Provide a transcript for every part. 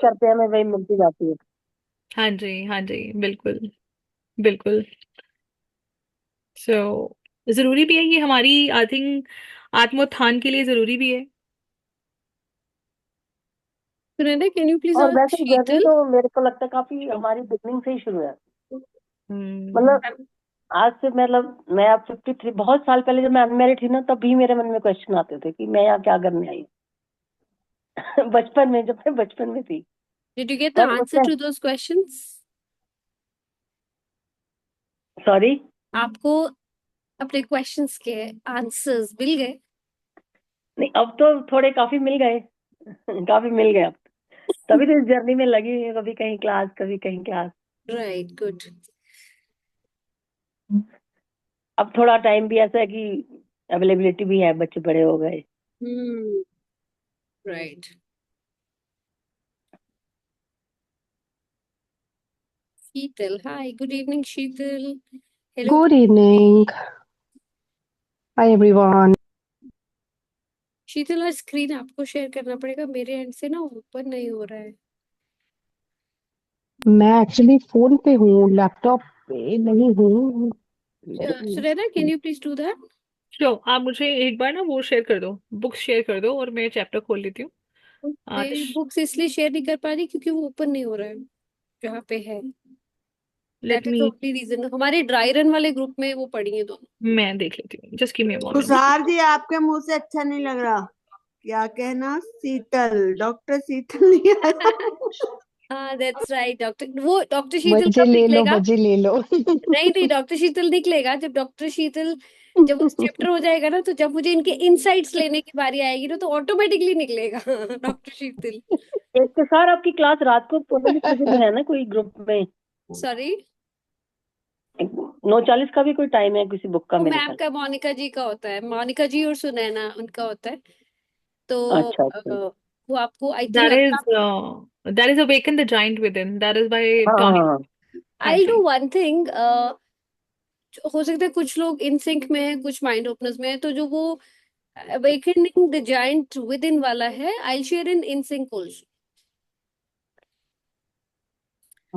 करते हैं हमें वही मिलती जाती है। हाँ जी, हाँ जी, बिल्कुल, बिल्कुल। सो जरूरी भी है ये हमारी, आई थिंक आत्मोत्थान के लिए जरूरी भी है। सुनैना, कैन यू प्लीज और आस्क वैसे जर्नी शीतल? तो मेरे को लगता है काफी हमारी बिगनिंग से ही शुरू है। हम्म। मतलब आज से, मतलब मैं अब 53, बहुत साल पहले जब मैं अनमेरिड थी ना, तब भी मेरे मन में क्वेश्चन आते थे कि मैं यहाँ क्या करने आई हूँ। बचपन में, जब मैं बचपन में थी। Did you get the but उस answer time, to those questions? Sorry. आपको अपने क्वेश्चंस के आंसर्स मिल गए? नहीं, अब तो थोड़े काफी मिल गए। काफी मिल गए अब। तभी तो इस जर्नी में लगी हुई है, कभी कहीं क्लास, कभी कहीं क्लास। Right, good. अब थोड़ा टाइम भी ऐसा है कि अवेलेबिलिटी भी है, बच्चे बड़े हो गए। Hmm, right. Sheetal, hi, good evening Sheetal. Hello. Good evening. Hi everyone. Sheetal, आज स्क्रीन आपको शेयर करना पड़ेगा, मेरे एंड से ना ओपन नहीं हो रहा है। मैं एक्चुअली फोन पे हूँ, लैपटॉप पे नहीं हूँ। Sunaina, can you please do that? चलो आप मुझे एक बार ना वो शेयर कर दो, बुक शेयर कर दो, और मैं चैप्टर खोल लेती हूँ मैं आज। बुक्स इसलिए शेयर नहीं कर पा रही क्योंकि वो ओपन नहीं हो रहा है जहाँ पे है। Let that is me, only reason. हमारे ड्राई रन वाले ग्रुप में वो पड़ी है दोनों। मैं देख लेती हूँ, just give me a moment. Tushar ji, आपके मुंह से अच्छा नहीं लग रहा। क्या कहना, शीतल, डॉक्टर शीतल नहीं आया। हाँ, दैट्स राइट। डॉक्टर शीतल मजे कब ले लो, निकलेगा? मजे ले लो। नहीं नहीं, डॉक्टर शीतल निकलेगा जब डॉक्टर शीतल, जब उस चैप्टर हो जाएगा ना, तो जब मुझे इनके इनसाइट्स लेने की बारी आएगी ना, तो ऑटोमेटिकली निकलेगा डॉक्टर शीतल। एक तो सर, आपकी क्लास रात को पता नहीं किसी दिन है ना कोई ग्रुप में? सॉरी? 9:40 का भी कोई टाइम है किसी बुक का, वो मेरे मैम ख्याल। का, मोनिका जी का होता है, मोनिका जी और सुनैना उनका होता है। तो अच्छा अच्छा। वो आपको आई थिंक दैट अगर is that is awaken the giant within, that is by हाँ टॉनी। हाँ हाँ। हाँ आई डू जी। One thing. हो सकता है कुछ लोग इन सिंक में है, कुछ माइंड ओपनर्स में है, तो जो वो awakening the giant with in वाला है, I share in sync also.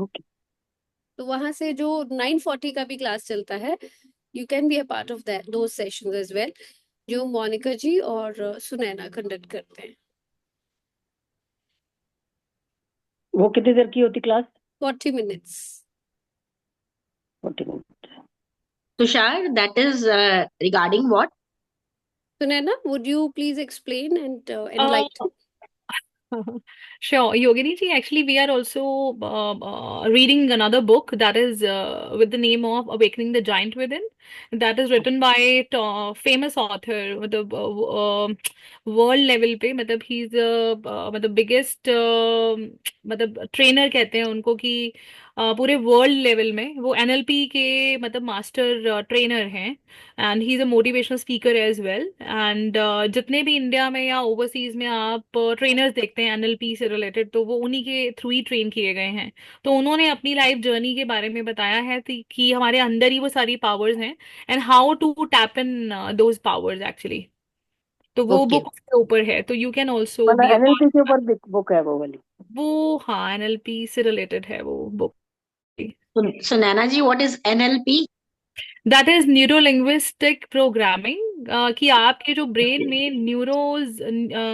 Okay. तो वहां से जो 9:40 का भी क्लास चलता है, you can be a part of that those sessions as well, जो मोनिका जी और सुनैना कंडक्ट करते हैं। वो कितनी देर की होती class? 40 minutes. 40 minute. Tushar, that is regarding what? Sunaina, would you please explain and Uh, enlighten? Sure, Yogini ji. Actually, we are also reading another book that is with the name of Awakening the Giant Within. That is written by a famous author. मतलब world level पे, मतलब he is मतलब biggest, मतलब trainer कहते हैं उनको कि पूरे वर्ल्ड लेवल में वो एनएलपी के मतलब मास्टर ट्रेनर हैं। And he is a motivational speaker as well. And जितने भी इंडिया में या ओवरसीज में आप ट्रेनर्स देखते हैं एनएलपी से रिलेटेड, तो वो उन्हीं के थ्रू ही ट्रेन किए गए हैं। तो उन्होंने अपनी लाइफ जर्नी के बारे में बताया है कि हमारे अंदर ही वो सारी पावर्स हैं, and how to tap in those powers actually. तो वो Okay. बुक उसके ऊपर है, तो यू कैन ऑल्सो बी मतलब अ एनएलपी के पार्ट। ऊपर बुक है वो वाली? वो हाँ, एनएलपी से रिलेटेड है वो book. So, Nana ji, what is NLP? That is neuro linguistic programming, कि आपके जो ब्रेन Okay. में न्यूरॉन्स होते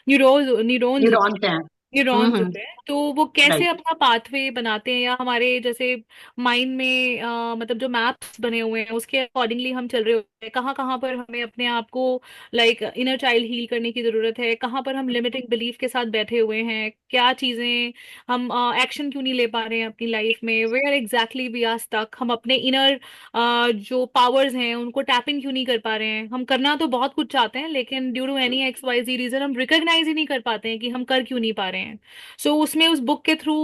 Neurons हैं। न्यूरॉन्स हम्म। होते हैं, तो वो कैसे Right. अपना पाथवे बनाते हैं, या हमारे जैसे माइंड में मतलब जो मैप्स बने हुए हैं उसके अकॉर्डिंगली हम चल रहे होते हैं, कहाँ कहाँ पर हमें अपने आप को लाइक इनर चाइल्ड हील करने की जरूरत है, कहाँ पर हम लिमिटिंग बिलीफ के साथ बैठे हुए हैं, क्या चीजें हम एक्शन क्यों नहीं ले पा रहे हैं अपनी लाइफ में, where exactly we are stuck, हम अपने इनर जो पावर्स हैं उनको टैप इन क्यों नहीं कर पा रहे हैं, हम करना तो बहुत कुछ चाहते हैं लेकिन due to any X Y Z reason हम रिकॉग्नाइज ही नहीं कर पाते हैं कि हम कर क्यों नहीं पा रहे हैं। सो उसमें उस बुक के थ्रू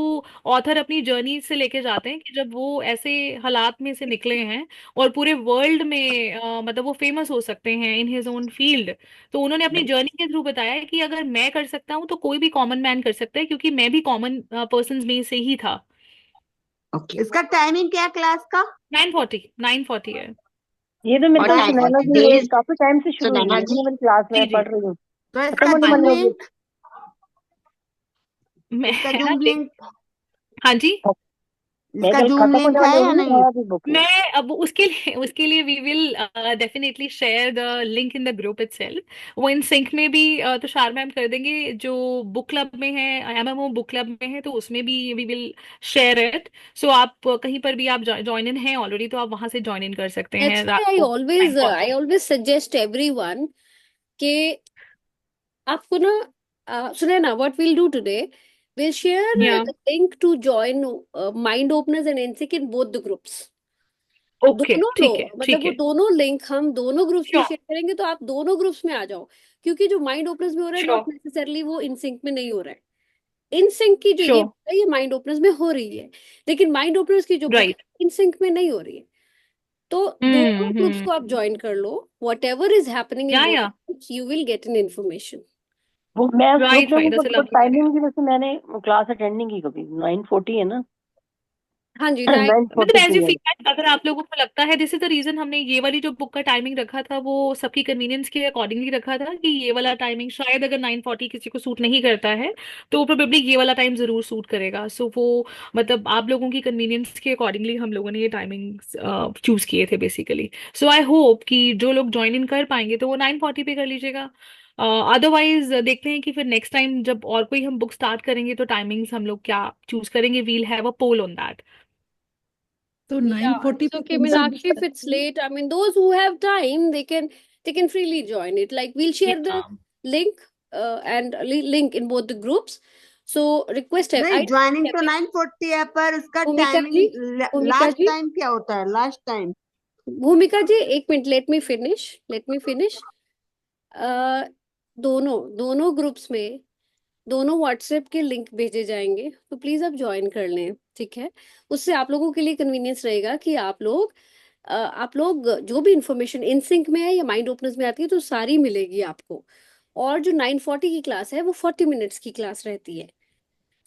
ऑथर अपनी जर्नी से लेके जाते हैं कि जब वो ऐसे हालात में से निकले हैं और पूरे वर्ल्ड में मतलब वो फेमस हो सकते हैं इन हिज ओन फील्ड। तो उन्होंने अपनी Right. जर्नी के थ्रू बताया है कि अगर मैं कर सकता हूँ तो कोई भी कॉमन मैन कर सकता है, क्योंकि मैं भी कॉमन पर्सन में से ही था। Okay. इसका टाइमिंग क्या है क्लास का? 9:40 है। ये तो मेरे और ख्याल से टाइम सुनैना जी, यही डेज? काफी टाइम से So, शुरू हुई Nana है ji, ना मेरी क्लास में जी जी। पढ़ रही हूँ। तो खत्म इसका होने वाली होगी। टाइमिंग? मैं इसका है ना जूम लिंक हाँ जी। मैं इसका कल जूम खत्म हो लिंक जाने है या होगी नहीं? है अभी बुक में। मैं अब उसके लिए we will definitely share the link in the group itself. वो इन सिंक में भी तुषार मैम कर देंगे, जो बुक क्लब में है, एमएमओ बुक क्लब में है, तो उसमें भी वी विल शेयर इट। सो आप कहीं पर भी आप ज्वाइन इन हैं ऑलरेडी, तो आप वहां से ज्वाइन इन कर सकते हैं That's why रात I को always uh, 9:40। I always suggest everyone कि आपको ना सुने ना, what we'll do today, we'll share या the link to join Mind Openers and NSIC in both the groups. Okay, दोनों ठीक है, लो, मतलब ठीक वो है। दोनों लिंक हम दोनों ग्रुप्स में श्योर, शेयर करेंगे, तो आप दोनों ग्रुप्स में आ जाओ। क्योंकि जो माइंड ओपनर्स में हो रहा है, श्योर, नॉट नेसेसरली वो इन सिंक में नहीं हो रहा है। इन सिंक की जो ये श्योर। book है, ये माइंड ओपनर्स में हो रही है, लेकिन माइंड ओपनर्स की जो बुक है राइट। इन सिंक में नहीं हो रही है। तो दोनों ग्रुप्स को आप हम्म। ज्वाइन कर लो, whatever is happening in या both, you will get an information. वो मैं उस ग्रुप राइट, में राइट, भी दैट्स अ सबको लवली आइडिया। टाइमिंग की वजह से मैंने क्लास अटेंड नहीं की कभी। 9:40 है ना। हाँ जी, मतलब 9:40 एज यू PM। फील, अगर आप लोगों को लगता है, दिस इज द रीजन हमने ये वाली जो बुक का टाइमिंग रखा था वो सबकी कन्वीनियंस के अकॉर्डिंगली रखा था, कि ये वाला टाइमिंग शायद अगर 9:40 किसी को सूट नहीं करता है तो प्रोबेबली ये वाला टाइम जरूर सूट करेगा। सो वो मतलब आप लोगों की कन्वीनियंस के अकॉर्डिंगली हम लोगों ने ये टाइमिंग चूज किए थे बेसिकली। सो आई होप कि जो लोग ज्वाइन इन कर पाएंगे तो वो 9:40 पे कर लीजिएगा। अदरवाइज देखते हैं कि फिर नेक्स्ट टाइम जब और कोई हम बुक स्टार्ट करेंगे तो टाइमिंग्स हम लोग क्या चूज करेंगे। We'll have a poll on that. तो Yeah, 9:40 it's पे okay, कौन सी बुक Meenakshi, if it's करते हैं? late, I mean, those who have time, they can freely join it. Like we'll share the link and link in both the groups. So request नहीं, I joining तो every 9:40 है, पर उसका भूमिका जी, timing भूमिका last जी, time क्या होता है? लास्ट टाइम भूमिका जी, एक minute, let me finish. uh, दोनों दोनों ग्रुप्स में दोनों व्हाट्सएप के लिंक भेजे जाएंगे, तो प्लीज आप ज्वाइन कर लें, ठीक है। उससे आप लोगों के लिए कन्वीनियंस रहेगा कि आप लोग जो भी इंफॉर्मेशन इन सिंक में है या माइंड ओपनर्स में आती है, तो सारी मिलेगी आपको। और जो 9:40 की क्लास है, वो 40 मिनट्स की क्लास रहती है।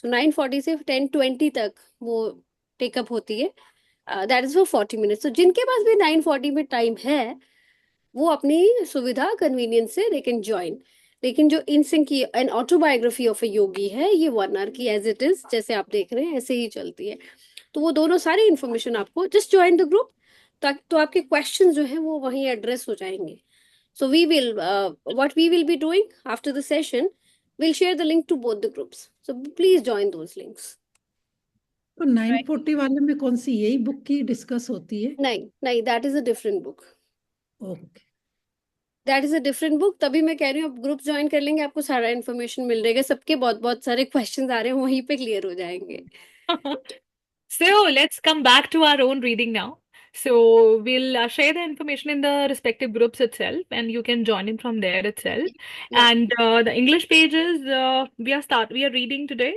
तो 9:40 से 10:20 तक वो टेकअप होती है। That is for 40 minutes. तो जिनके पास भी 9:40 में टाइम है, वो अपनी सुविधा कन्वीनियंस से दे कैन ज्वाइन। लेकिन जो इन सिंक की एन ऑटोबायोग्राफी ऑफ ए योगी है, ये 1 आवर की एज इट इज, जैसे आप देख रहे हैं ऐसे ही चलती है। तो वो दोनों सारी इंफॉर्मेशन आपको, जस्ट ज्वाइन द ग्रुप, तो आपके क्वेश्चन जो है वो वहीं एड्रेस हो जाएंगे। So we will what we will be doing after the session, we'll share the link to both the groups, so please join those links. तो 9:40 वाले में कौन सी यही बुक की डिस्कस होती है? नहीं, that is a different book. Okay. That is a different book. तभी मैं कह रही हूँ, आप ग्रुप ज्वाइन कर लेंगे, आपको सारा इन्फॉर्मेशन मिल जाएगा। सबके बहुत बहुत सारे क्वेश्चंस आ रहे हैं, वहीं पे क्लियर हो जाएंगे। So let's come back to our own reading now. So we'll share the information in the respective groups itself, and you can join in from there itself. Yeah. And the English pages we are reading today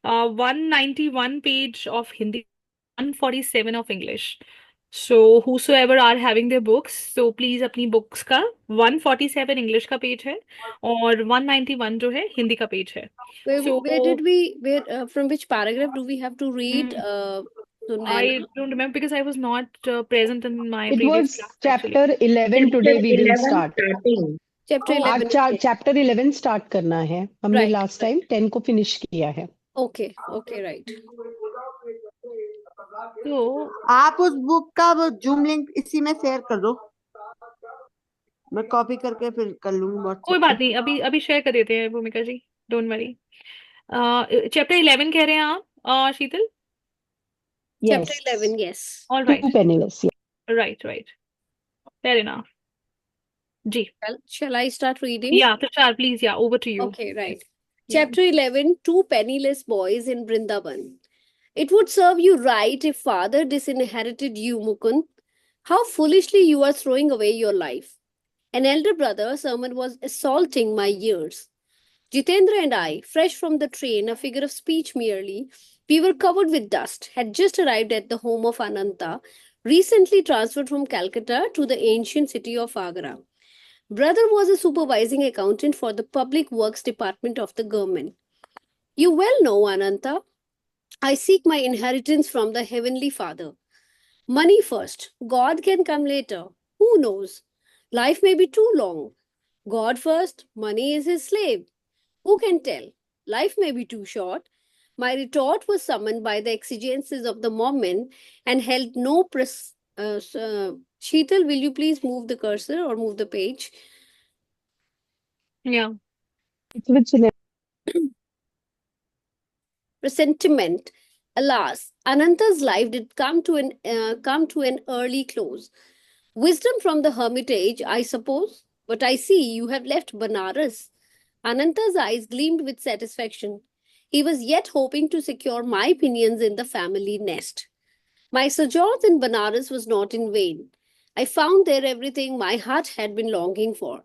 191 page of Hindi, 147 of English. So whosoever are having their books, so please अपनी books का 147 English का page है और 191 जो है हिंदी का page है। So From which paragraph do we have to read? So Naina? I don't remember because I was not present in my It previous was class actually. chapter 11 today we will 11 start. starting. Chapter Oh, आज 11 is chapter 11 start करना है। हमने right. Last time 10 को finish किया है। Okay, right. so आप उस book का वो जूम लिंक इसी में शेयर कर दो, मैं कॉपी करके फिर कर लूंगी कोई व्हाट्सएप बात पे। नहीं, अभी अभी शेयर कर देते हैं भूमिका जी, डोंट वरी। चैप्टर 11 कह रहे हैं आप Sheetal? Chapter yes 11, yes. All to right, penniless. Right, fair enough जी। Shall I start reading? या तुषार प्लीज, या over to you. Okay, right. Yeah. Chapter 11, Two Penniless Boys in Vrindavan. It would serve you right if father disinherited you, Mukund. How foolishly you are throwing away your life. An elder brother, Sermon, was assaulting my ears. Jitendra and I, fresh from the train, a figure of speech merely, we were covered with dust, had just arrived at the home of Ananta, recently transferred from Calcutta to the ancient city of Agra. Brother was a supervising accountant for the Public Works Department of the government. You well know, Ananta, I seek my inheritance from the Heavenly Father. Money first, God can come later. Who knows? Life may be too long. God first, money is his slave. Who can tell? Life may be too short. My retort was summoned by the exigencies of the moment and held no Sheetal, will you please move the cursor or move the page? Yeah. Which Presentiment. Alas, Ananta's life did come to an early close. Wisdom from the hermitage, I suppose. But I see you have left Banaras. Ananta's eyes gleamed with satisfaction. He was yet hoping to secure my opinions in the family nest. My sojourn in Banaras was not in vain. I found there everything my heart had been longing for.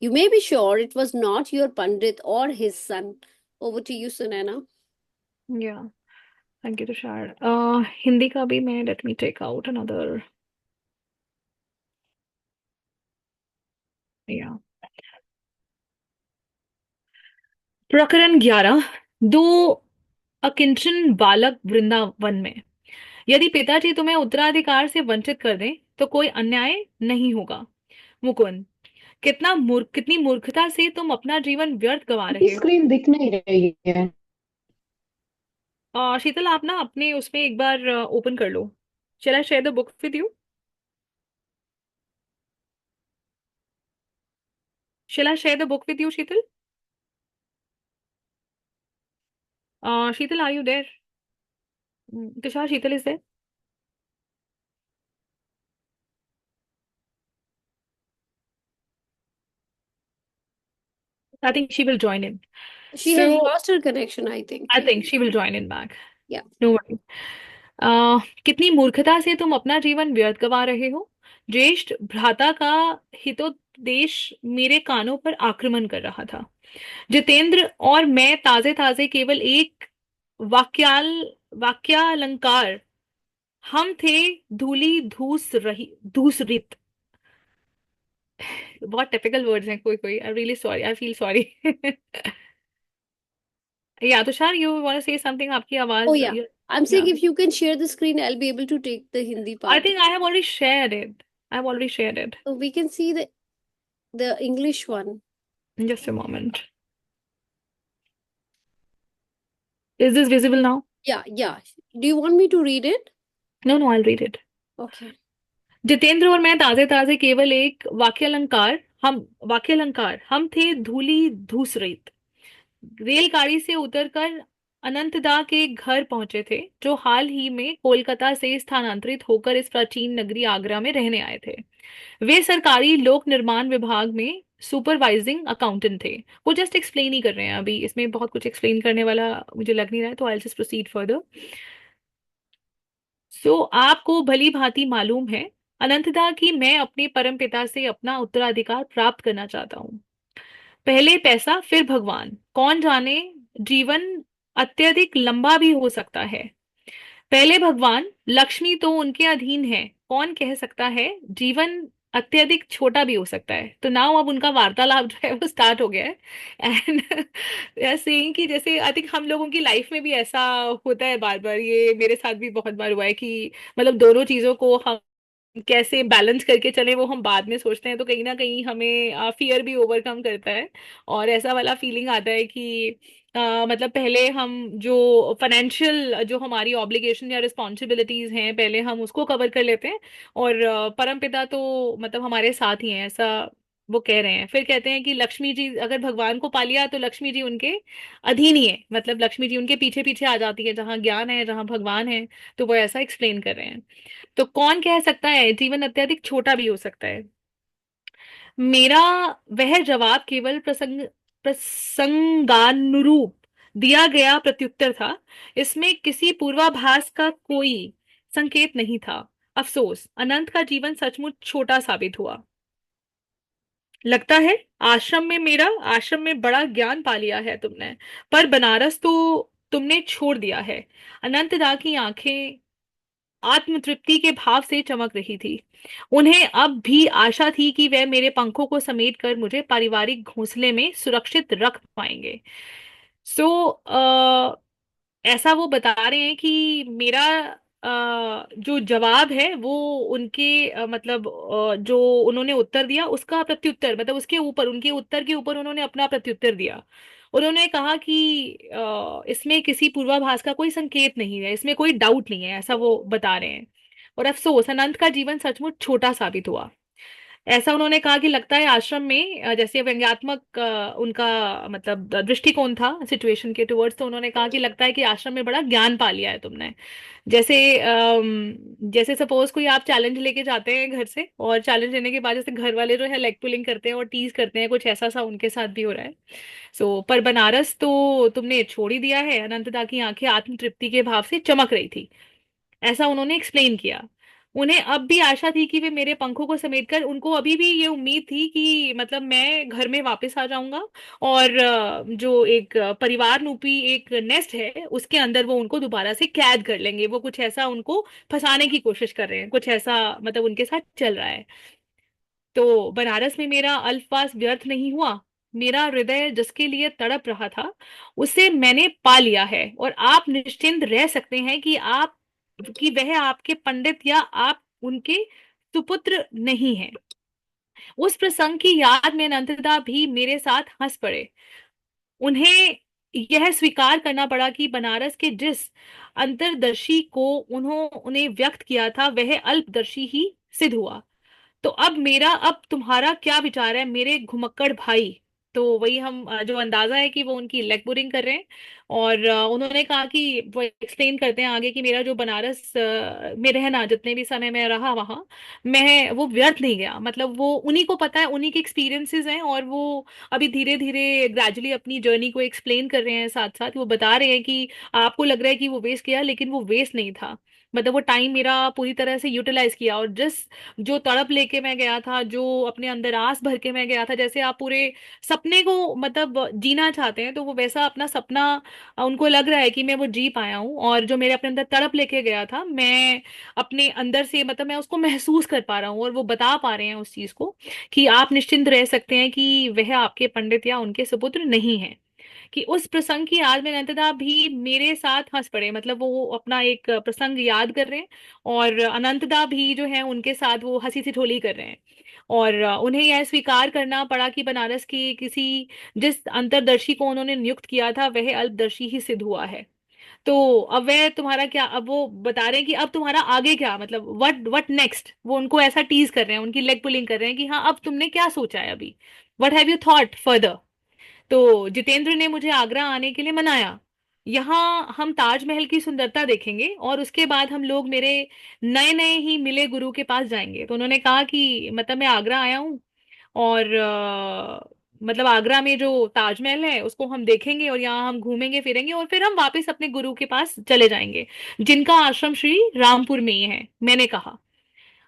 You may be sure it was not your Pandit or his son. Over to you, Sunaina. Yeah. Thank you, Tushar. Hindi का भी मैं, let me take out another. Yeah. प्रकरण 11। दो अकिंचन बालक वृंदावन में। यदि पिताजी तुम्हें उत्तराधिकार से वंचित कर दें तो कोई अन्याय नहीं होगा। मुकुंद, कितनी मूर्खता से तुम अपना जीवन व्यर्थ गवा मेरी रहे हो। स्क्रीन दिख नहीं रही है। शीतल, आप ना अपने उसमें एक बार ओपन कर लो। Shall I share the book with you? Shall I share the book with you, Sheetal? Sheetal, are you there? Tushar, Sheetal is there? I think she will join in. She has So, lost her connection, I think. I think she will join in back. Yeah. No worries. कितनी मूर्खता से तुम अपना जीवन व्यर्थ गवा रहे हो। ज्येष्ठ भ्राता का हितोपदेश मेरे कानों पर आक्रमण कर रहा था। जितेंद्र और मैं ताजे ताजे केवल एक वाक्यालंकार, हम थे धूली धूस रित। बहुत टिपिकल वर्ड्स हैं कोई कोई। I really sorry, I feel sorry. Yeah Tushar, you want to say something? आपकी Oh, आवाज। yeah. I'm saying if you can share the screen, I'll be able to take the Hindi I part. think I have already shared it. I've already shared it. So we can see the English one. Just a moment. Is this visible now? Yeah, yeah. Do you want me to read it? No, no, I'll read it. Okay. Jitendra और मैं ताजे ताजे केवल एक वाक्यालंकार, हम थे धूली धूस रहित। रेलगाड़ी से उतरकर अनंतदा के घर पहुंचे थे, जो हाल ही में कोलकाता से स्थानांतरित होकर इस प्राचीन नगरी आगरा में रहने आए थे। वे सरकारी लोक निर्माण विभाग में सुपरवाइजिंग अकाउंटेंट थे। वो जस्ट एक्सप्लेन ही कर रहे हैं, अभी इसमें बहुत कुछ एक्सप्लेन करने वाला मुझे लग नहीं रहा है, तो आई जस्ट प्रोसीड फर्दर। सो आपको भली भांति मालूम है अनंतदा कि मैं अपने परम पिता से अपना उत्तराधिकार प्राप्त करना चाहता हूँ। पहले पैसा फिर भगवान, कौन जाने जीवन अत्यधिक लंबा भी हो सकता है। पहले भगवान, लक्ष्मी तो उनके अधीन है, कौन कह सकता है जीवन अत्यधिक छोटा भी हो सकता है। तो नाउ अब उनका वार्तालाप जो है वो स्टार्ट हो गया है। एंड सेइंग कि जैसे आई थिंक हम लोगों की लाइफ में भी ऐसा होता है बार बार, ये मेरे साथ भी बहुत बार हुआ है कि मतलब दोनों चीजों को हम कैसे बैलेंस करके चले वो हम बाद में सोचते हैं, तो कहीं ना कहीं हमें फियर भी ओवरकम करता है। और ऐसा वाला फीलिंग आता है कि मतलब पहले हम जो फाइनेंशियल जो हमारी ऑब्लिगेशन या रिस्पॉन्सिबिलिटीज हैं पहले हम उसको कवर कर लेते हैं, और परमपिता तो मतलब हमारे साथ ही हैं, ऐसा वो कह रहे हैं। फिर कहते हैं कि लक्ष्मी जी, अगर भगवान को पा लिया तो लक्ष्मी जी उनके अधीन ही है, मतलब लक्ष्मी जी उनके पीछे पीछे आ जाती है, जहाँ ज्ञान है जहाँ भगवान है। तो वो ऐसा एक्सप्लेन कर रहे हैं। तो कौन कह सकता है जीवन अत्यधिक छोटा भी हो सकता है। मेरा वह जवाब केवल प्रसंगानुरूप दिया गया प्रत्युत्तर था, इसमें किसी पूर्वाभास का कोई संकेत नहीं था। अफसोस, अनंत का जीवन सचमुच छोटा साबित हुआ। लगता है आश्रम में बड़ा ज्ञान पा लिया है तुमने, पर बनारस तो तुमने छोड़ दिया है। अनंतदा की आंखें आत्मतृप्ति के भाव से चमक रही थी। उन्हें अब भी आशा थी कि वह मेरे पंखों को समेट कर मुझे पारिवारिक घोंसले में सुरक्षित रख पाएंगे। सो ऐसा वो बता रहे हैं कि मेरा जो जवाब है वो उनके मतलब जो उन्होंने उत्तर दिया उसका प्रत्युत्तर, मतलब उसके ऊपर, उनके उत्तर के ऊपर उन्होंने अपना प्रत्युत्तर दिया। उन्होंने कहा कि इसमें किसी पूर्वाभास का कोई संकेत नहीं है, इसमें कोई डाउट नहीं है, ऐसा वो बता रहे हैं। और अफसोस, अनंत का जीवन सचमुच छोटा साबित हुआ। ऐसा उन्होंने कहा कि लगता है आश्रम में जैसे व्यंग्यात्मक उनका मतलब दृष्टिकोण था सिचुएशन के टुवर्ड्स, तो उन्होंने कहा कि लगता है कि आश्रम में बड़ा ज्ञान पा लिया है तुमने। जैसे जैसे सपोज कोई आप चैलेंज लेके जाते हैं घर से, और चैलेंज लेने के बाद जैसे घर वाले जो है लेग पुलिंग करते हैं और टीज करते हैं, कुछ ऐसा सा उनके साथ भी हो रहा है। सो पर बनारस तो तुमने छोड़ ही दिया है। अनंतदा की आंखें आत्म तृप्ति के भाव से चमक रही थी, ऐसा उन्होंने एक्सप्लेन किया। उन्हें अब भी आशा थी कि वे मेरे पंखों को समेटकर, उनको अभी भी ये उम्मीद थी कि मतलब मैं घर में वापस आ जाऊंगा, और जो एक परिवार रूपी एक नेस्ट है उसके अंदर वो उनको दोबारा से कैद कर लेंगे। वो कुछ ऐसा उनको फंसाने की कोशिश कर रहे हैं, कुछ ऐसा मतलब उनके साथ चल रहा है। तो बनारस में मेरा अल्पवास व्यर्थ नहीं हुआ। मेरा हृदय जिसके लिए तड़प रहा था उसे मैंने पा लिया है, और आप निश्चिंत रह सकते हैं कि वह आपके पंडित या आप उनके सुपुत्र नहीं है। उस प्रसंग की याद में अनंतदा भी मेरे साथ हंस पड़े। उन्हें यह स्वीकार करना पड़ा कि बनारस के जिस अंतर्दर्शी को उन्हें व्यक्त किया था वह अल्पदर्शी ही सिद्ध हुआ। तो अब तुम्हारा क्या विचार है मेरे घुमक्कड़ भाई? तो वही हम जो अंदाजा है कि वो उनकी लेग पुलिंग कर रहे हैं। और उन्होंने कहा कि वो एक्सप्लेन करते हैं आगे कि मेरा जो बनारस में रहना, जितने भी समय मैं रहा वहां, मैं वो व्यर्थ नहीं गया। मतलब वो उन्हीं को पता है, उन्हीं के एक्सपीरियंसेस हैं, और वो अभी धीरे धीरे ग्रेजुअली अपनी जर्नी को एक्सप्लेन कर रहे हैं। साथ साथ वो बता रहे हैं कि आपको लग रहा है कि वो वेस्ट किया, लेकिन वो वेस्ट नहीं था। मतलब वो टाइम मेरा पूरी तरह से यूटिलाइज किया, और जिस जो तड़प लेके मैं गया था, जो अपने अंदर आस भर के मैं गया था, जैसे आप पूरे सपने को मतलब जीना चाहते हैं, तो वो वैसा अपना सपना उनको लग रहा है कि मैं वो जी पाया हूँ। और जो मेरे अपने अंदर तड़प लेके गया था, मैं अपने अंदर से मतलब मैं उसको महसूस कर पा रहा हूँ, और वो बता पा रहे हैं उस चीज को कि आप निश्चिंत रह सकते हैं कि वह आपके पंडित या उनके सुपुत्र नहीं है। कि उस प्रसंग की याद में अनंतदा भी मेरे साथ हंस पड़े। मतलब वो अपना एक प्रसंग याद कर रहे हैं, और अनंतदा भी जो है उनके साथ वो हंसी ठिठोली कर रहे हैं। और उन्हें यह स्वीकार करना पड़ा कि बनारस की किसी जिस अंतर्दर्शी को उन्होंने नियुक्त किया था वह अल्पदर्शी ही सिद्ध हुआ है। तो अब वह तुम्हारा क्या, अब वो बता रहे हैं कि अब तुम्हारा आगे क्या, मतलब व्हाट नेक्स्ट। वो उनको ऐसा टीज कर रहे हैं, उनकी लेग पुलिंग कर रहे हैं कि हाँ अब तुमने क्या सोचा है अभी, what have you thought further. तो जितेंद्र ने मुझे आगरा आने के लिए मनाया। यहाँ हम ताजमहल की सुंदरता देखेंगे, और उसके बाद हम लोग मेरे नए नए ही मिले गुरु के पास जाएंगे। तो उन्होंने कहा कि मतलब मैं आगरा आया हूँ, और मतलब आगरा में जो ताजमहल है उसको हम देखेंगे, और यहाँ हम घूमेंगे फिरेंगे, और फिर हम वापस अपने गुरु के पास चले जाएंगे, जिनका आश्रम श्री रामपुर में ही है। मैंने कहा।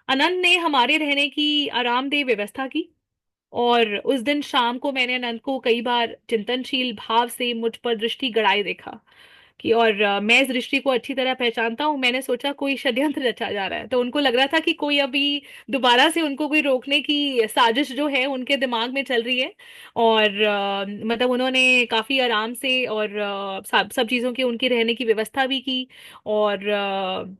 अनंत ने हमारे रहने की आरामदेह व्यवस्था की, और उस दिन शाम को मैंने अनंत को कई बार चिंतनशील भाव से मुझ पर दृष्टि गड़ाए देखा कि, और मैं इस दृष्टि को अच्छी तरह पहचानता हूँ। मैंने सोचा कोई षड्यंत्र रचा जा रहा है। तो उनको लग रहा था कि कोई अभी दोबारा से उनको कोई रोकने की साजिश जो है उनके दिमाग में चल रही है। और मतलब उन्होंने काफी आराम से और सब चीजों की उनकी रहने की व्यवस्था भी की। और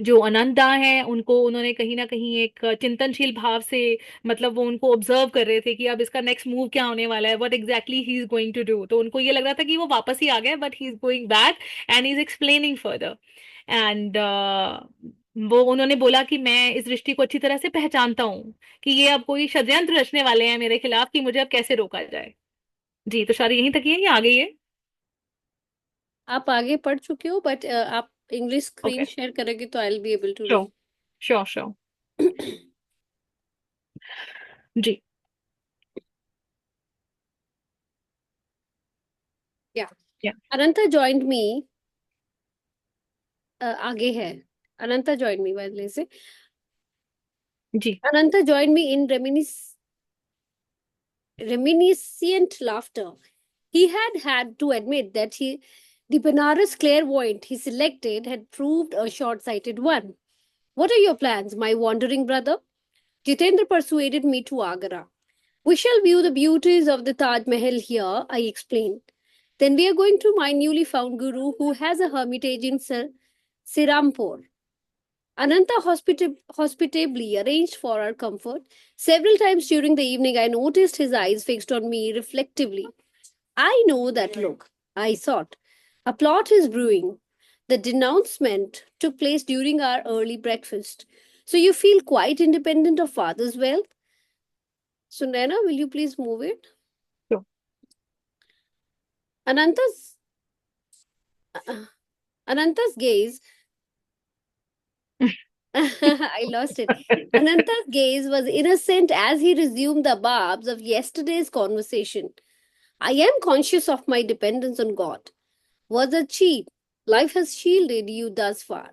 जो अनंतदा हैं उनको उन्होंने कहीं ना कहीं एक चिंतनशील भाव से, मतलब वो उनको ऑब्जर्व कर रहे थे कि अब इसका नेक्स्ट मूव क्या होने वाला है, what exactly he is going to do. तो उनको ये लग रहा था कि वो वापस ही आ गए, but he is going back and he is explaining further. And वो उन्होंने बोला कि मैं इस दृष्टि को अच्छी तरह से पहचानता हूँ कि ये अब कोई षड्यंत्र रचने वाले हैं मेरे खिलाफ कि मुझे अब कैसे रोका जाए। जी, तो शायद यहीं तक ही है या आगे ही है? आप आगे पढ़ चुके हो, बट आप इंग्लिश स्क्रीन ओके, शेयर करोगे तो I will be able to sure sure sure. Read. जी। या या अनंता joined me, आगे है, अनंता joined me वाले से, जी। Ananta joined me in reminiscent laughter. He had to admit that the Banaras clairvoyant he selected had proved a short-sighted one. What are your plans, my wandering brother? Jitendra persuaded me to Agra. We shall view the beauties of the Taj Mahal here, I explained. Then we are going to my newly found guru who has a hermitage in Sirampur. Ananta hospitably arranged for our comfort. Several times during the evening, I noticed his eyes fixed on me reflectively. I know that look. I thought. A plot is brewing. The denouncement took place during our early breakfast. So you feel quite independent of father's wealth? So, Naina, will you please move it? Sure. Ananta's Ananta's gaze. I lost it. Ananta's gaze was innocent as he resumed the barbs of yesterday's conversation. I am conscious of my dependence on God. Was it cheap? Life has shielded you thus far.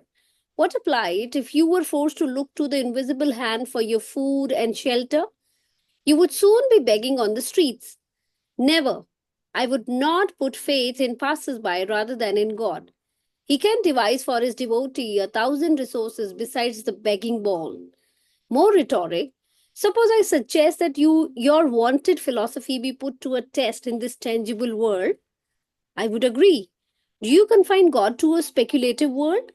What applied if you were forced to look to the invisible hand for your food and shelter? You would soon be begging on the streets. Never. I would not put faith in passers-by rather than in God. He can devise for his devotee 1,000 resources besides the begging bowl. More rhetoric. Suppose I suggest that your wanted philosophy be put to a test in this tangible world. I would agree. Do you confine God to a speculative world?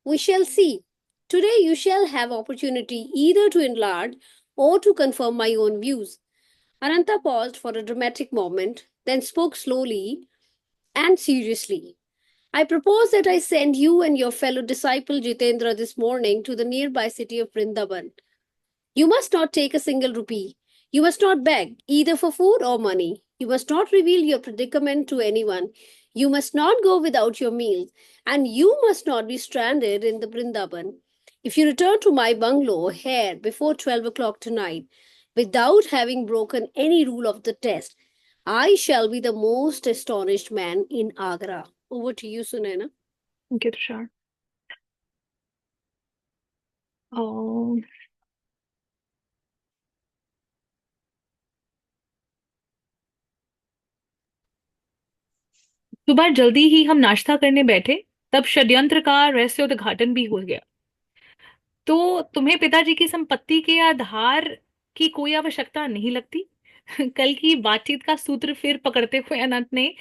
We shall see. Today you shall have opportunity either to enlarge or to confirm my own views. Ananta paused for a dramatic moment, then spoke slowly and seriously. I propose that I send you and your fellow disciple Jitendra this morning to the nearby city of Vrindavan. You must not take a single rupee. You must not beg, either for food or money. You must not reveal your predicament to anyone. You must not go without your meals. And you must not be stranded in the Vrindavan. If you return to my bungalow here before 12 o'clock tonight, without having broken any rule of the test, I shall be the most astonished man in Agra. Over to you, Sunaina. Thank you, Tushar. Oh, सुबह जल्दी ही हम नाश्ता करने बैठे, तब षड्यंत्र का रहस्योद्घाटन भी हो गया। तो तुम्हें पिताजी की संपत्ति के आधार की कोई आवश्यकता नहीं लगती? कल की बातचीत का सूत्र फिर पकड़ते हुए अनंत ने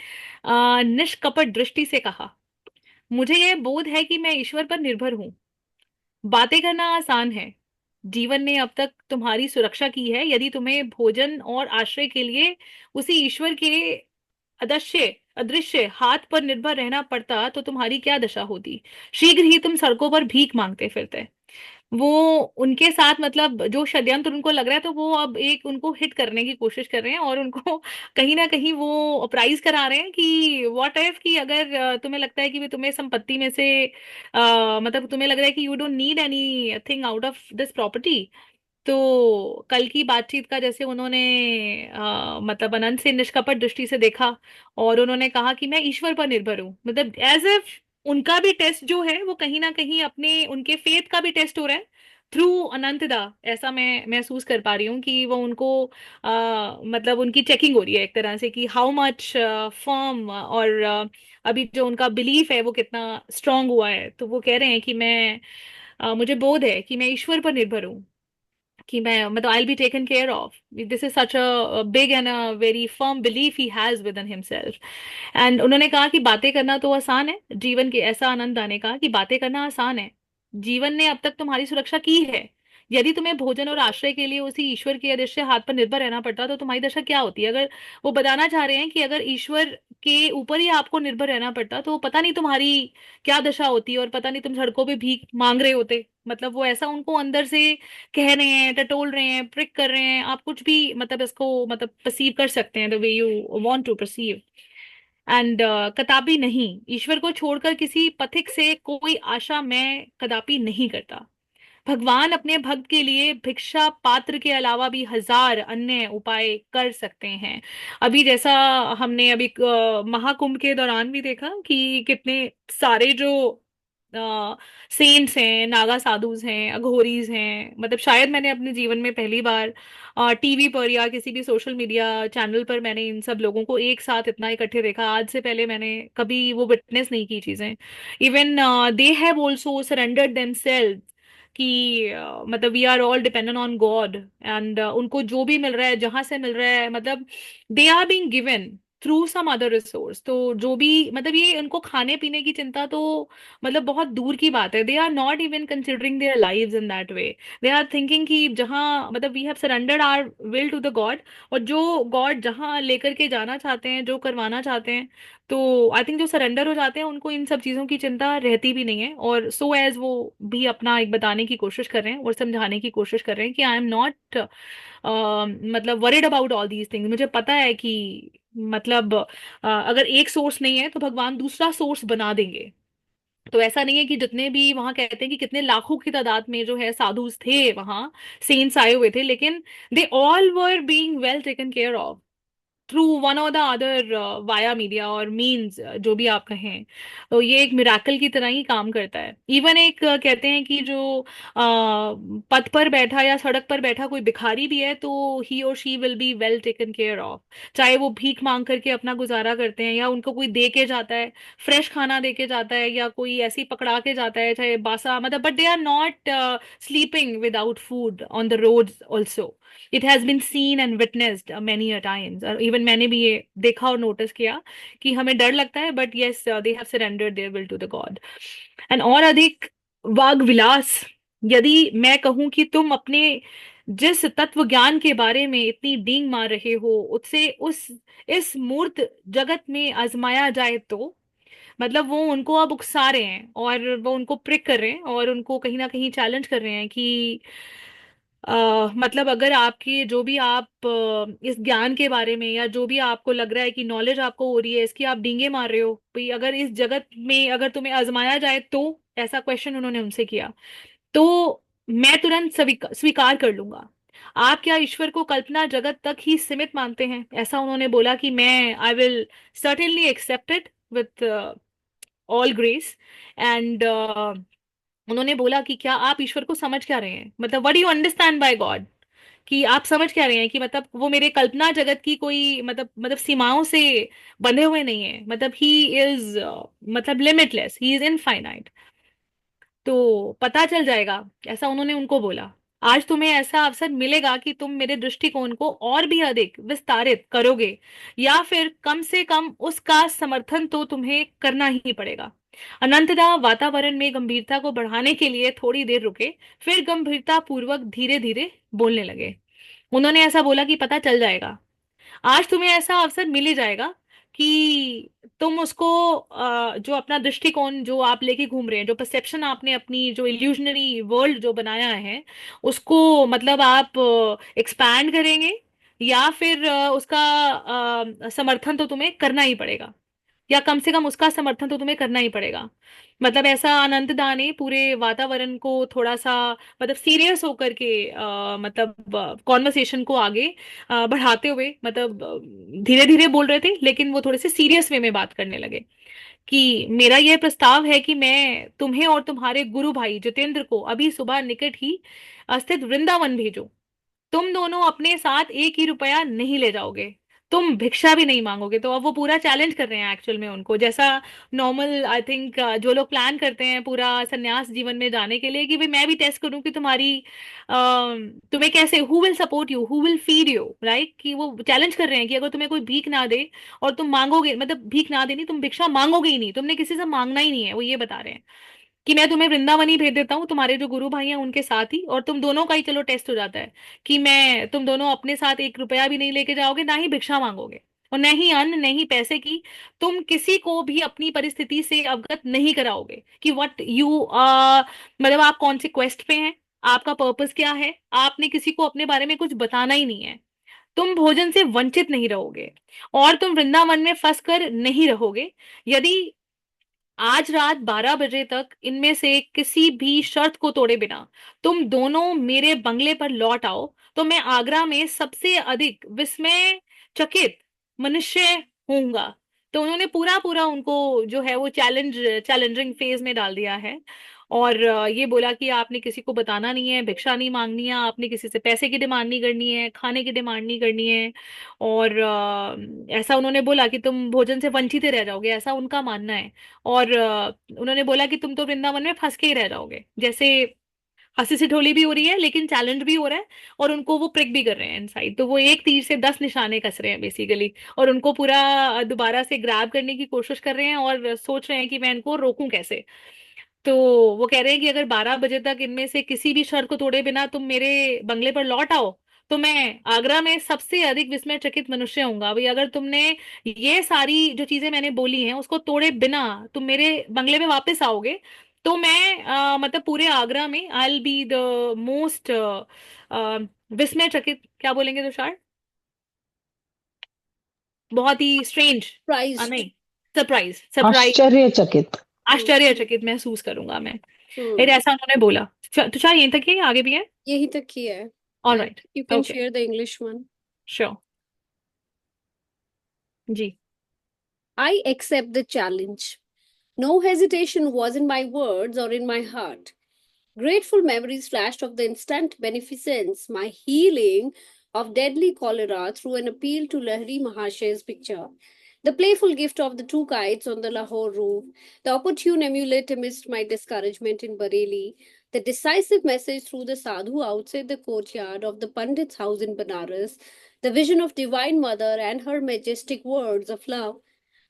निष्कपट दृष्टि से कहा, मुझे यह बोध है कि मैं ईश्वर पर निर्भर हूं। बातें करना आसान है। जीवन ने अब तक तुम्हारी सुरक्षा की है। यदि तुम्हें भोजन और आश्रय के लिए उसी ईश्वर के अदृश्य अदृश्य हाथ पर निर्भर रहना पड़ता तो तुम्हारी क्या दशा होती? शीघ्र ही तुम सड़कों पर भीख मांगते फिरते। वो उनके साथ मतलब जो षड्यंत्र उनको लग रहा है, तो वो अब एक उनको हिट करने की कोशिश कर रहे हैं और उनको कहीं ना कहीं वो अप्राइज करा रहे हैं कि व्हाट इफ, कि अगर तुम्हें लगता है कि भी तुम्हें संपत्ति में से मतलब तुम्हें लग रहा है कि you don't need any thing out of this property, तो कल की बातचीत का जैसे उन्होंने मतलब अनंत से निष्कपट दृष्टि से देखा और उन्होंने कहा कि मैं ईश्वर पर निर्भर हूँ, मतलब एज इफ उनका भी टेस्ट जो है वो कहीं ना कहीं अपने उनके फेथ का भी टेस्ट हो रहा है थ्रू अनंतदा। ऐसा मैं महसूस कर पा रही हूँ कि वो उनको मतलब उनकी चेकिंग हो रही है एक तरह से कि हाउ मच फर्म और अभी जो उनका बिलीफ है वो कितना स्ट्रांग हुआ है। तो वो कह रहे हैं कि मैं मुझे बोध है कि मैं ईश्वर पर निर्भर हूँ, कि मैं मतलब आई will be taken care of. This is such a big and a very firm belief he has with in himself. And उन्होंने कहा कि बातें करना तो आसान है, जीवन के ऐसा आनंद आने का कि बातें करना आसान है। जीवन ने अब तक तुम्हारी सुरक्षा की है। यदि तुम्हें भोजन और आश्रय के लिए उसी ईश्वर के अदृश्य हाथ पर निर्भर रहना पड़ता तो तुम्हारी दशा क्या होती? अगर वो बताना चाह रहे हैं कि अगर ईश्वर के ऊपर ही आपको निर्भर रहना पड़ता तो पता नहीं तुम्हारी क्या दशा होती और पता नहीं तुम सड़कों पे भीख मांग रहे होते। मतलब वो ऐसा उनको अंदर से कह रहे हैं, टटोल रहे हैं, प्रिक कर रहे हैं। आप कुछ भी मतलब इसको मतलब परसीव कर सकते हैं the way you want to perceive. And कदापि नहीं, ईश्वर को छोड़कर किसी पथिक से कोई आशा मैं कदापि नहीं करता। भगवान अपने भक्त के लिए भिक्षा पात्र के अलावा भी हजार अन्य उपाय कर सकते हैं। अभी जैसा हमने अभी महाकुंभ के दौरान भी देखा कि कितने सारे जो सेंट्स हैं, नागा साधुज हैं, अघोरीज हैं, मतलब शायद मैंने अपने जीवन में पहली बार टीवी पर या किसी भी सोशल मीडिया चैनल पर मैंने इन सब लोगों को एक साथ इतना इकट्ठे देखा। आज से पहले मैंने कभी वो विटनेस नहीं की चीजें। Even they have also surrendered themselves कि मतलब we are all dependent on God and उनको जो भी मिल रहा है, जहां से मिल रहा है, मतलब they are being given through some other resource. तो जो भी मतलब ये उनको खाने पीने की चिंता तो मतलब बहुत दूर की बात है। They are not even considering their lives in that way. They are thinking कि जहाँ मतलब we have surrendered our will to the God, और जो गॉड जहाँ लेकर के जाना चाहते हैं, जो करवाना चाहते हैं, तो आई थिंक जो सरेंडर हो जाते हैं उनको इन सब चीज़ों की चिंता रहती भी नहीं है। और सो एज वो भी अपना एक बताने की कोशिश कर रहे हैं और समझाने की कोशिश कर रहे हैं कि आई एम नॉट मतलब worried about all these things. मुझे पता है कि मतलब अगर एक सोर्स नहीं है तो भगवान दूसरा सोर्स बना देंगे। तो ऐसा नहीं है कि जितने भी वहां कहते हैं कि कितने लाखों की तादाद में जो है साधुस थे वहां, सेंट्स आए हुए थे, लेकिन they all were being well taken care of through one और द अदर वाया मीडिया और मीन्स, जो भी आप कहें। तो ये एक मिराकल की तरह ही काम करता है। इवन एक कहते हैं कि जो पथ पर बैठा या सड़क पर बैठा कोई भिखारी भी है तो ही और she will be well taken care of. चाहे वो भीख मांग करके अपना गुजारा करते हैं या उनको कोई दे के जाता है, फ्रेश खाना दे के जाता है, या कोई ऐसे ही पकड़ा के जाता है चाहे बासा, मतलब but they are not sleeping without food on the roads also. It has been seen and witnessed many a times. और इवन मैंने भी ये देखा और नोटिस किया कि हमें डर लगता है, but yes they have surrendered their will to the God. And और अधिक वाग विलास, यदि मैं कहूं कि तुम अपने जिस तत्व ज्ञान के बारे में इतनी डींग मार रहे हो उससे उस इस मूर्त जगत में आजमाया जाए, तो मतलब वो उनको अब उकसा रहे हैं और वो उनको प्रिक कर रहे हैं और उनको कहीं ना कहीं चैलेंज कर रहे हैं कि मतलब अगर आपकी जो भी आप इस ज्ञान के बारे में या जो भी आपको लग रहा है कि नॉलेज आपको हो रही है, इसकी आप डींगे मार रहे हो भाई, अगर इस जगत में अगर तुम्हें आजमाया जाए तो, ऐसा क्वेश्चन उन्होंने उनसे किया, तो मैं तुरंत स्वीकार कर लूंगा। आप क्या ईश्वर को कल्पना जगत तक ही सीमित मानते हैं? ऐसा उन्होंने बोला कि मैं I will certainly accept it with all grace. And उन्होंने बोला कि क्या आप ईश्वर को समझ क्या रहे हैं, मतलब what do you understand by God, कि आप समझ क्या रहे हैं कि मतलब वो मेरे कल्पना जगत की कोई मतलब सीमाओं से बंधे हुए नहीं है, मतलब ही इज मतलब लिमिटलेस, ही इज इनफाइनाइट। तो पता चल जाएगा, ऐसा उन्होंने उनको बोला। आज तुम्हें ऐसा अवसर मिलेगा कि तुम मेरे दृष्टिकोण को और भी अधिक विस्तारित करोगे, या फिर कम से कम उसका समर्थन तो तुम्हें करना ही पड़ेगा। अनंतदा वातावरण में गंभीरता को बढ़ाने के लिए थोड़ी देर रुके, फिर गंभीरता पूर्वक धीरे धीरे बोलने लगे। उन्होंने ऐसा बोला कि पता चल जाएगा, आज तुम्हें ऐसा अवसर मिल ही जाएगा कि तुम उसको जो अपना दृष्टिकोण जो आप लेके घूम रहे हैं, जो परसेप्शन आपने अपनी जो इल्यूजनरी वर्ल्ड जो बनाया है, उसको मतलब आप एक्सपैंड करेंगे, या फिर उसका समर्थन तो तुम्हें करना ही पड़ेगा, या कम से कम उसका समर्थन तो तुम्हें करना ही पड़ेगा। मतलब ऐसा अनंतदा ने पूरे वातावरण को थोड़ा सा मतलब सीरियस होकर के मतलब कॉन्वर्सेशन को आगे बढ़ाते हुए, मतलब धीरे धीरे बोल रहे थे लेकिन वो थोड़े से सीरियस वे में बात करने लगे कि मेरा यह प्रस्ताव है कि मैं तुम्हें और तुम्हारे गुरु भाई जितेंद्र को अभी सुबह निकट ही स्थित वृंदावन भेजूं। तुम दोनों अपने साथ एक ही रुपया नहीं ले जाओगे, तुम भिक्षा भी नहीं मांगोगे। तो अब वो पूरा चैलेंज कर रहे हैं एक्चुअल में उनको, जैसा नॉर्मल आई थिंक जो लोग प्लान करते हैं पूरा सन्यास जीवन में जाने के लिए कि भाई मैं भी टेस्ट करूं कि तुम्हें कैसे, who will support you, who will feed you, right, कि वो चैलेंज कर रहे हैं कि अगर तुम्हें कोई भीख ना दे और तुम मांगोगे, मतलब भीख ना देनी, तुम भिक्षा मांगोगे ही नहीं, तुमने किसी से मांगना ही नहीं है, वो ये बता रहे हैं कि मैं तुम्हें वृंदावन ही भेज देता हूँ तुम्हारे जो गुरु भाई हैं उनके साथ ही, और तुम दोनों का ही चलो टेस्ट हो जाता है कि मैं तुम दोनों अपने साथ एक रुपया भी नहीं लेके जाओगे, ना ही भिक्षा मांगोगे, और न ही अन्न न ही पैसे की, तुम किसी को भी अपनी परिस्थिति से अवगत नहीं कराओगे कि व्हाट यू मतलब आप कौन से क्वेस्ट पे हैं, आपका पर्पस क्या है, आपने किसी को अपने बारे में कुछ बताना ही नहीं है। तुम भोजन से वंचित नहीं रहोगे और तुम वृंदावन में फंस कर नहीं रहोगे। यदि आज रात 12 बजे तक इनमें से किसी भी शर्त को तोड़े बिना तुम दोनों मेरे बंगले पर लौट आओ, तो मैं आगरा में सबसे अधिक विस्मय चकित मनुष्य होऊंगा। तो उन्होंने पूरा पूरा उनको जो है वो चैलेंजिंग फेज में डाल दिया है। और ये बोला कि आपने किसी को बताना नहीं है, भिक्षा नहीं मांगनी है, आपने किसी से पैसे की डिमांड नहीं करनी है, खाने की डिमांड नहीं करनी है, और ऐसा उन्होंने बोला कि तुम भोजन से वंचित ही रह जाओगे, ऐसा उनका मानना है। और उन्होंने बोला कि तुम तो वृंदावन में फंस के ही रह जाओगे, जैसे हंसी से ठोली भी हो रही है, लेकिन चैलेंज भी हो रहा है, और उनको वो प्रिक भी कर रहे हैं इनसाइड। तो वो एक तीर से 10 निशाने कस रहे हैं बेसिकली, और उनको पूरा दोबारा से ग्रैब करने की कोशिश कर रहे हैं, और सोच रहे हैं कि मैं इनको रोकूं कैसे। तो वो कह रहे हैं कि अगर 12 बजे तक इनमें से किसी भी शर्त को तोड़े बिना तुम मेरे बंगले पर लौट आओ, तो मैं आगरा में सबसे अधिक विस्मयचकित मनुष्य होऊंगा। भाई अगर तुमने ये सारी जो चीजें मैंने बोली हैं उसको तोड़े बिना तुम मेरे बंगले में वापस आओगे, तो मैं मतलब पूरे आगरा में I will be the most विस्मयचकित, क्या बोलेंगे तुषार, बहुत ही स्ट्रेंज, प्राइज्ड। नहीं, सरप्राइज सरप्राइज, आश्चर्यचकित। आश्चर्यचकित महसूस करूंगा मैं। फिर हम्म ऐसा उन्होंने बोला। तुषार यहीं तक ही है, आगे भी है? यही तक ही है। All right, you can okay, share the English one. Sure जी। I accept the challenge. No hesitation was in my words or in my heart. Grateful memories flashed of the instant beneficence, my healing of deadly cholera through an appeal to Lahiri Mahashay's picture, the playful gift of the two kites on the Lahore roof, the opportune amulet amidst my discouragement in Bareilly, the decisive message through the sadhu outside the courtyard of the Pandit's house in Banaras, the vision of Divine Mother and her majestic words of love,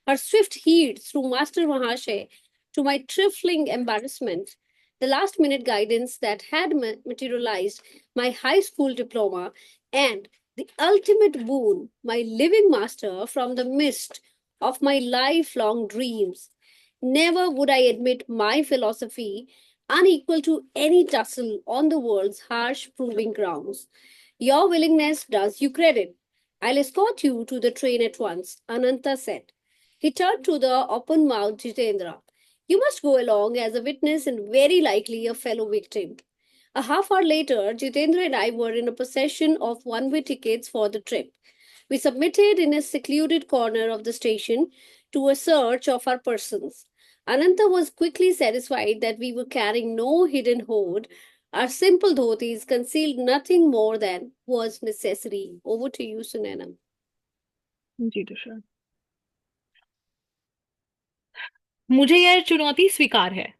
her swift heat through Master Mahashay, to my trifling embarrassment, the last minute guidance that had materialized my high school diploma, and the ultimate boon, my living master from the mist of my lifelong dreams. Never would I admit my philosophy unequal to any tussle on the world's harsh proving grounds. Your willingness does you credit. I'll escort you to the train at once, Ananta said. He turned to the open mouthed Jitendra. You must go along as a witness and very likely a fellow victim. A half hour later, Jitendra and I were in a possession of one way tickets for the trip. We submitted in a secluded corner of the station to a search of our persons. Ananta was quickly satisfied that we were carrying no hidden hoard. Our simple dhotis concealed nothing more than was necessary. Over to you, Sunana. जी तुषार, मुझे यह चुनौती स्वीकार है।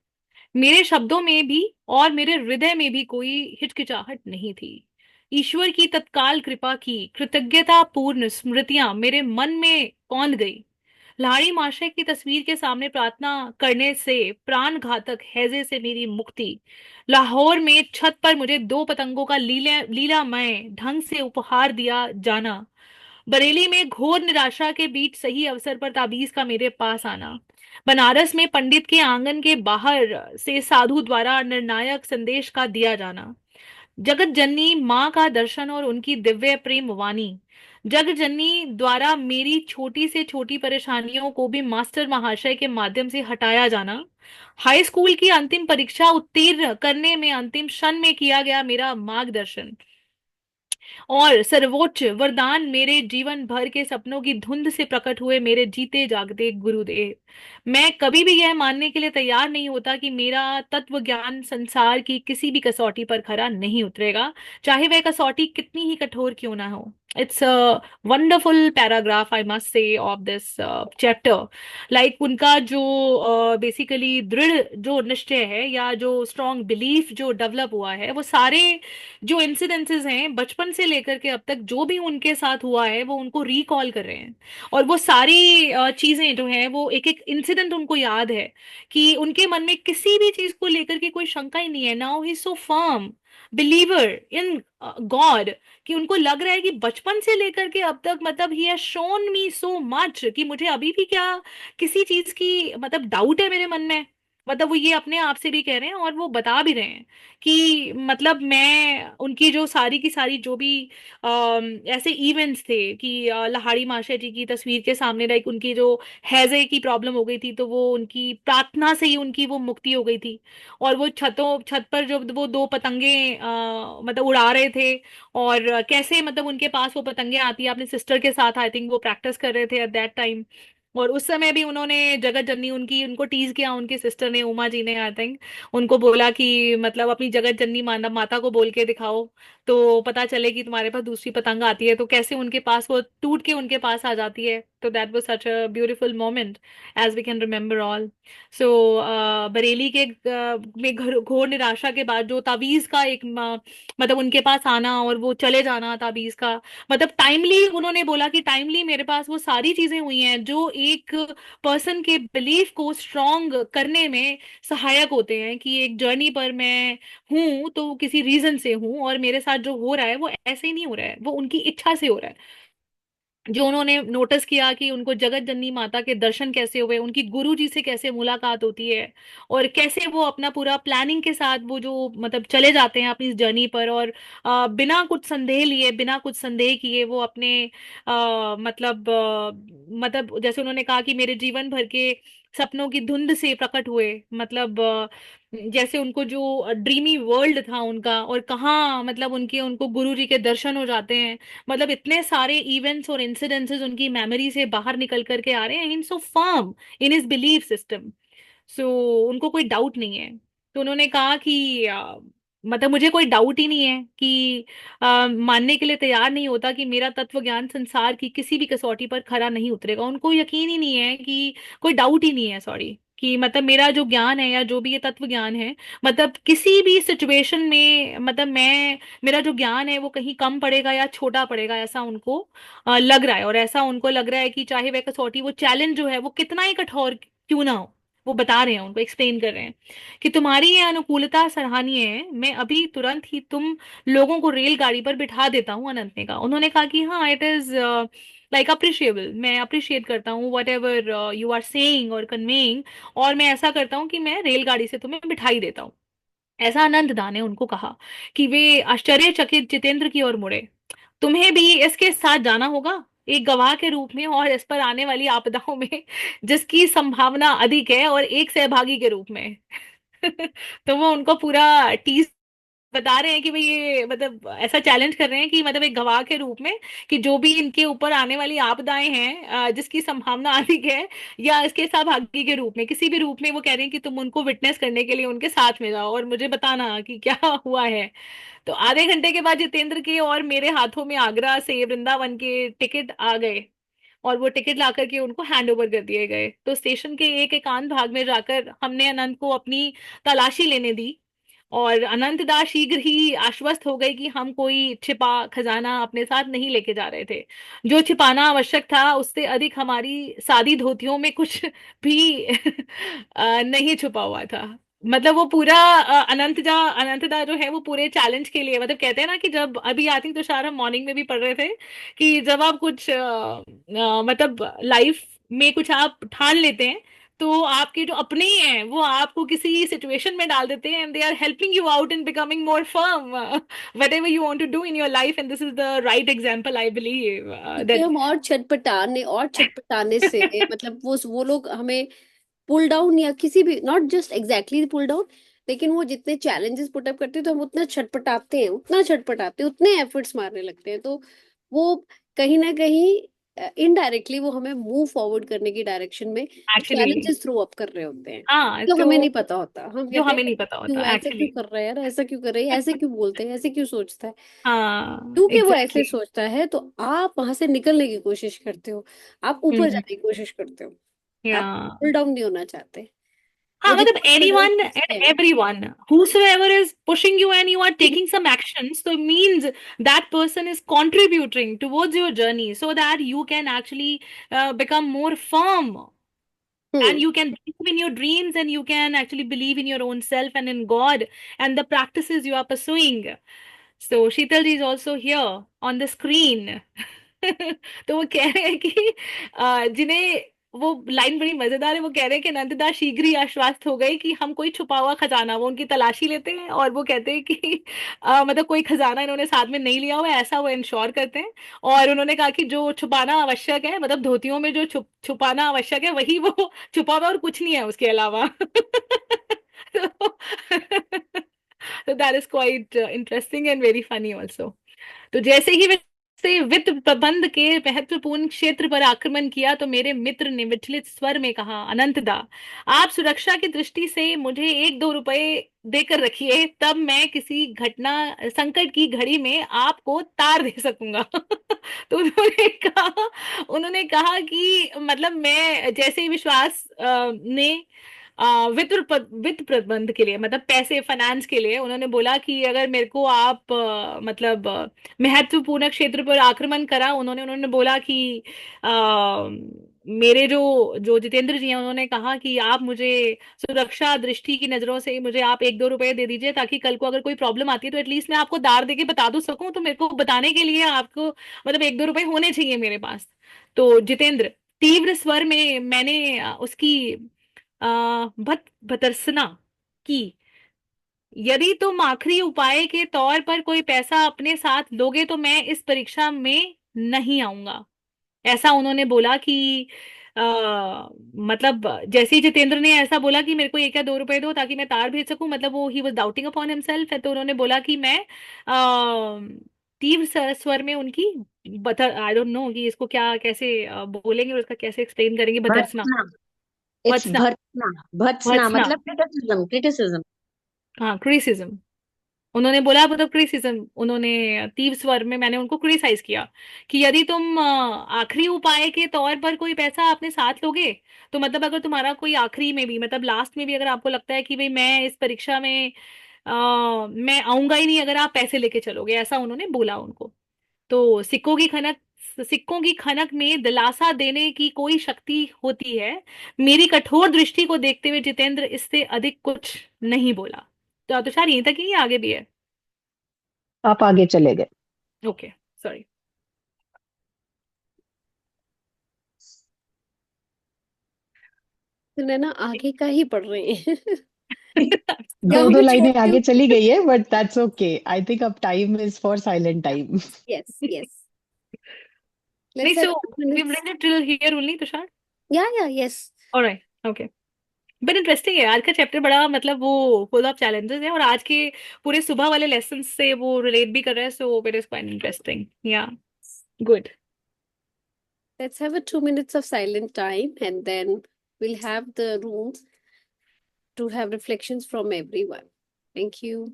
मेरे शब्दों में भी और मेरे हृदय में भी कोई हिचकिचाहट नहीं थी। ईश्वर की तत्काल कृपा की कृतज्ञता पूर्ण स्मृतियां मेरे मन में कौंध गई। लाड़ी माशे की तस्वीर के सामने प्रार्थना करने से प्राण घातक हैजे से मेरी मुक्ति, लाहौर में छत पर मुझे 2 पतंगों का लीलामय ढंग से उपहार दिया जाना, बरेली में घोर निराशा के बीच सही अवसर पर ताबीज का मेरे पास आना, बनारस में पंडित के आंगन के बाहर से साधु द्वारा निर्णायक संदेश का दिया जाना, जगत जननी माँ का दर्शन और उनकी दिव्य प्रेम वाणी, जग जननी द्वारा मेरी छोटी से छोटी परेशानियों को भी मास्टर महाशय के माध्यम से हटाया जाना, हाई स्कूल की अंतिम परीक्षा उत्तीर्ण करने में अंतिम क्षण में किया गया मेरा मार्गदर्शन, और सर्वोच्च वरदान मेरे जीवन भर के सपनों की धुंध से प्रकट हुए मेरे जीते जागते गुरुदेव। मैं कभी भी यह मानने के लिए तैयार नहीं होता कि मेरा तत्व ज्ञान संसार की किसी भी कसौटी पर खरा नहीं उतरेगा, चाहे वह कसौटी कितनी ही कठोर क्यों ना हो। It's a wonderful paragraph I must say of this chapter. Like उनका जो बेसिकली दृढ़ जो निश्चय है या जो स्ट्रॉन्ग बिलीफ जो डेवलप हुआ है, वो सारे जो इंसिडेंसेस हैं बचपन से लेकर के अब तक जो भी उनके साथ हुआ है वो उनको रिकॉल कर रहे हैं, और वो सारी चीजें जो हैं वो एक एक इंसिडेंट उनको याद है, कि उनके मन में किसी भी चीज को लेकर के कोई शंका ही नहीं है। Now he so firm believer in God, कि उनको लग रहा है कि बचपन से लेकर के अब तक मतलब he has shown me so much, कि मुझे अभी भी क्या किसी चीज की मतलब डाउट है मेरे मन में। मतलब वो ये अपने आप से भी कह रहे हैं और वो बता भी रहे हैं कि मतलब मैं उनकी जो सारी की सारी जो भी ऐसे इवेंट्स थे कि लाहिड़ी माशा जी की तस्वीर के सामने लाइक उनकी जो हैजे की प्रॉब्लम हो गई थी, तो वो उनकी प्रार्थना से ही उनकी वो मुक्ति हो गई थी। और वो छत पर जब वो 2 पतंगे मतलब उड़ा रहे थे, और कैसे मतलब उनके पास वो पतंगे आती है अपने सिस्टर के साथ, आई थिंक वो प्रैक्टिस कर रहे थे एट दैट टाइम। और उस समय भी उन्होंने जगत जननी उनकी उनको टीज किया, उनकी सिस्टर ने उमा जी ने आई थिंक उनको बोला कि मतलब अपनी जगत जननी मानव माता को बोल के दिखाओ तो पता चले कि तुम्हारे पास दूसरी पतंग आती है, तो कैसे उनके पास वो टूट के उनके पास आ जाती है। तो that was such a beautiful moment as we can remember all. So Bareilly के में घोर निराशा के बाद जो ताबीज का एक मतलब उनके पास आना और वो चले जाना ताबीज का, मतलब टाइमली उन्होंने बोला कि टाइमली मेरे पास वो सारी चीजें हुई हैं जो एक पर्सन के बिलीफ को स्ट्रांग करने में सहायक होते हैं, कि एक जर्नी पर मैं हूं तो किसी रीजन से हूं, और मेरे साथ जो हो रहा है वो ऐसे ही नहीं हो रहा है, वो उनकी इच्छा से हो रहा है। जो उन्होंने नोटिस किया कि उनको जगत जननी माता के दर्शन कैसे हुए, उनकी गुरु जी से कैसे मुलाकात होती है, और कैसे वो अपना पूरा प्लानिंग के साथ वो जो मतलब चले जाते हैं अपनी इस जर्नी पर, और बिना कुछ संदेह लिए, बिना कुछ संदेह किए वो अपने मतलब जैसे उन्होंने कहा कि मेरे जीवन भर के सपनों की धुंध से प्रकट हुए, मतलब जैसे उनको जो ड्रीमी वर्ल्ड था उनका, और कहाँ मतलब उनके उनको गुरु जी के दर्शन हो जाते हैं, मतलब इतने सारे इवेंट्स और इंसिडेंसेस उनकी मेमोरी से बाहर निकल करके आ रहे हैं, in so firm in his belief system. So उनको कोई डाउट नहीं है। तो उन्होंने कहा कि मतलब मुझे कोई डाउट ही नहीं है कि मानने के लिए तैयार नहीं होता कि मेरा तत्व ज्ञान संसार की किसी भी कसौटी पर खरा नहीं उतरेगा। उनको यकीन ही नहीं है कि कोई डाउट ही नहीं है, सॉरी, कि मतलब मेरा जो ज्ञान है या जो भी ये तत्व ज्ञान है, मतलब किसी भी सिचुएशन में मतलब मैं मेरा जो ज्ञान है वो कहीं कम पड़ेगा या छोटा पड़ेगा, ऐसा उनको लग रहा है। और ऐसा उनको लग रहा है कि चाहे वह कसौटी, वो चैलेंज जो है वो कितना ही कठोर क्यों ना हो, वो बता रहे हैं, उनको एक्सप्लेन कर रहे हैं कि तुम्हारी ये अनुकूलता सराहनीय है, मैं अभी तुरंत ही तुम लोगों को रेलगाड़ी पर बिठा देता हूँ। अनंत ने कहा, उन्होंने कहा कि हाँ, इट इज लाइक अप्रिशिएबल, मैं अप्रिशिएट करता हूँ whatever you are saying और कन्वेइंग, और मैं ऐसा करता हूँ कि मैं रेलगाड़ी से तुम्हें बिठाई देता हूँ। ऐसा अनंतदा ने उनको कहा कि वे आश्चर्यचकित जितेंद्र की ओर मुड़े। तुम्हें भी इसके साथ जाना होगा, एक गवाह के रूप में, और इस पर आने वाली आपदाओं में जिसकी संभावना अधिक है, और एक सहभागी के रूप में। तो वो उनको पूरा टीज बता रहे हैं कि भाई ये मतलब ऐसा चैलेंज कर रहे हैं कि मतलब एक गवाह के रूप में, कि जो भी इनके ऊपर आने वाली आपदाएं हैं जिसकी संभावना अधिक है, या इसके सहभागी के रूप में, किसी भी रूप में, वो कह रहे हैं कि तुम उनको विटनेस करने के लिए उनके साथ में जाओ और मुझे बताना कि क्या हुआ है। तो आधे घंटे के बाद जितेंद्र के और मेरे हाथों में आगरा से वृंदावन के टिकट आ गए, और वो टिकट ला करके उनको हैंड ओवर कर दिए गए। तो स्टेशन के एक एकांत भाग में जाकर हमने अनंत को अपनी तलाशी लेने दी, और अनंतदास शीघ्र ही आश्वस्त हो गई कि हम कोई छिपा खजाना अपने साथ नहीं लेके जा रहे थे। जो छिपाना आवश्यक था उससे अधिक हमारी सादी धोतियों में कुछ भी नहीं छुपा हुआ था। मतलब वो पूरा अनंतदा जो है वो पूरे चैलेंज के लिए, मतलब कहते हैं ना कि जब अभी आई थिंक तो शायद हम मॉर्निंग में भी पढ़ रहे थे कि जब आप कुछ मतलब लाइफ में कुछ आप ठान लेते हैं, तो आपके जो अपने ही हैं वो आपको किसी सिचुएशन में डाल देते हैं, and they are helping you out in becoming more firm whatever you want to do in your life, and this is the right example I believe क्योंकि दैट। हम और छटपटाने से मतलब वो लोग हमें पुल डाउन या किसी भी, not just exactly pull down, लेकिन वो जितने चैलेंजेस पुट अप करते हैं तो हम उतना छटपटाते हैं, उतने एफर्ट्स मारने लगते हैं, तो वो कहीं ना कहीं इनडायरेक्टली वो हमें मूव फॉरवर्ड करने की डायरेक्शन में एक्चुअली चैलेंजेस थ्रो अप कर रहे होते हैं, हाँ, तो हमें तो नहीं पता होता, हम जो कहते हमें हैं नहीं पता क्यों होता ऐसा क्यों एक्चुअली। कर रहा है यार, ऐसा क्यों कर रही है, ऐसे क्यों बोलते हैं, ऐसे क्यों सोचता है। हाँ क्योंकि वो ऐसे एग्जैक्टली। सोचता है तो आप वहां से निकलने की कोशिश करते हो, आप ऊपर जाने की कोशिश करते हो, या आप पुल डाउन नहीं होना चाहते। हाँ, वो मतलब जितना पुल डाउन anyone खींचते and हैं। everyone whosoever is pushing you and you are taking some action, so it means that person is contributing towards your journey so that you can actually become more firm, and hmm. you can believe in your dreams, and you can actually believe in your own self and in God and the practices you are pursuing. So Sheetal ji is also here on the screen. तो वो कह रहे हैं कि जिन्हें वो line बड़ी मजेदार है, वो कह रहे हैं कि नंददास शीघ्र ही आश्वस्त हो गए कि हम कोई छुपा हुआ खजाना, वो उनकी तलाशी लेते हैं और वो कहते हैं कि मतलब कोई खजाना इन्होंने साथ में नहीं लिया हुआ है, ऐसा वो इंश्योर करते हैं। और उन्होंने कहा कि जो छुपाना आवश्यक है, मतलब धोतियों में जो छुपाना आवश्यक है वही वो छुपा हुआ है, और कुछ नहीं है उसके अलावा। तो that is quite interesting and very funny also. तो जैसे ही वे से वित्त प्रबंध के महत्वपूर्ण क्षेत्र पर आक्रमण किया तो मेरे मित्र ने विचलित स्वर में कहा, अनंतदा, आप सुरक्षा की दृष्टि से मुझे 1-2 रुपए देकर रखिए, तब मैं किसी घटना संकट की घड़ी में आपको तार दे सकूंगा। तो उन्होंने कहा कि मतलब मैं जैसे ही विश्वास ने वित्त प्रबंध के लिए, मतलब पैसे फाइनेंस के लिए, उन्होंने बोला कि अगर मेरे को आप मतलब महत्वपूर्ण क्षेत्र पर आक्रमण करा, उन्होंने उन्होंने बोला कि अ, मेरे जो जो जितेंद्र जी हैं, उन्होंने कहा कि आप मुझे सुरक्षा दृष्टि की नजरों से मुझे आप 1-2 रुपए दे दीजिए, ताकि कल को अगर कोई प्रॉब्लम आती है तो एटलीस्ट मैं आपको दार देके बता तो सकूं। तो मेरे को बताने के लिए आपको मतलब 1-2 रुपए होने चाहिए मेरे पास। तो जितेंद्र, तीव्र स्वर में मैंने उसकी भर्त्सना की, यदि तुम आखिरी उपाय के तौर पर कोई पैसा अपने साथ लोगे तो मैं इस परीक्षा में नहीं आऊंगा। ऐसा उन्होंने बोला कि आ, मतलब जैसे ही जितेंद्र ने ऐसा बोला कि मेरे को 1 या 2 रुपए दो ताकि मैं तार भेज सकूं, मतलब वो he was doubting upon himself है, तो उन्होंने बोला कि मैं तीव्र स्वर में उनकी बतर, आई डोंट नो कि इसको क्या कैसे बोलेंगे और इसका कैसे एक्सप्लेन करेंगे, बतरसना। भर्त्सना, इट्स भर्त्सना। भर्त्सना, भर्त्सना भर्त्सना। मतलब क्रिटिसिज्म, क्रिटिसिज्म। हाँ, क्रिटिसिज्म। उन्होंने बोला मतलब क्रिटिसिज्म, उन्होंने तीव्र स्वर में मैंने उनको क्रिटिसाइज किया कि यदि तुम आखिरी उपाय के तौर पर कोई पैसा अपने साथ लोगे, तो मतलब अगर तुम्हारा कोई आखिरी में भी, मतलब लास्ट में भी अगर आपको लगता है कि भाई मैं इस परीक्षा में मैं आऊंगा ही नहीं अगर आप पैसे लेके चलोगे, ऐसा उन्होंने बोला उनको। तो सिक्कों की खनक में दिलासा देने की कोई शक्ति होती है। मेरी कठोर दृष्टि को देखते हुए जितेंद्र इससे अधिक कुछ नहीं बोला। तो तुषार यहीं तक ही है, आगे भी है? आप आगे चले गए। Okay, sorry. तो नैना आगे का ही पढ़ रहे हैं। या दो दो मैं लाइनें छोड़ती हूँ? आगे चली गई है, but that's okay. I think अब time is for silent time. Yes yes, नहीं, let's have so 2 minutes. we've read it till here only, Tushar? Yeah yes. Alright, okay. But interesting है आज का चैप्टर, बड़ा मतलब वो फुल ऑफ चैलेंजेस है, और आज के पूरे सुबह वाले लेसन से वो रिलेट भी कर रहा है, so it is quite interesting, या good. Let's have a 2 minutes of silent time, and then we'll have the room to have reflections from everyone. Thank you.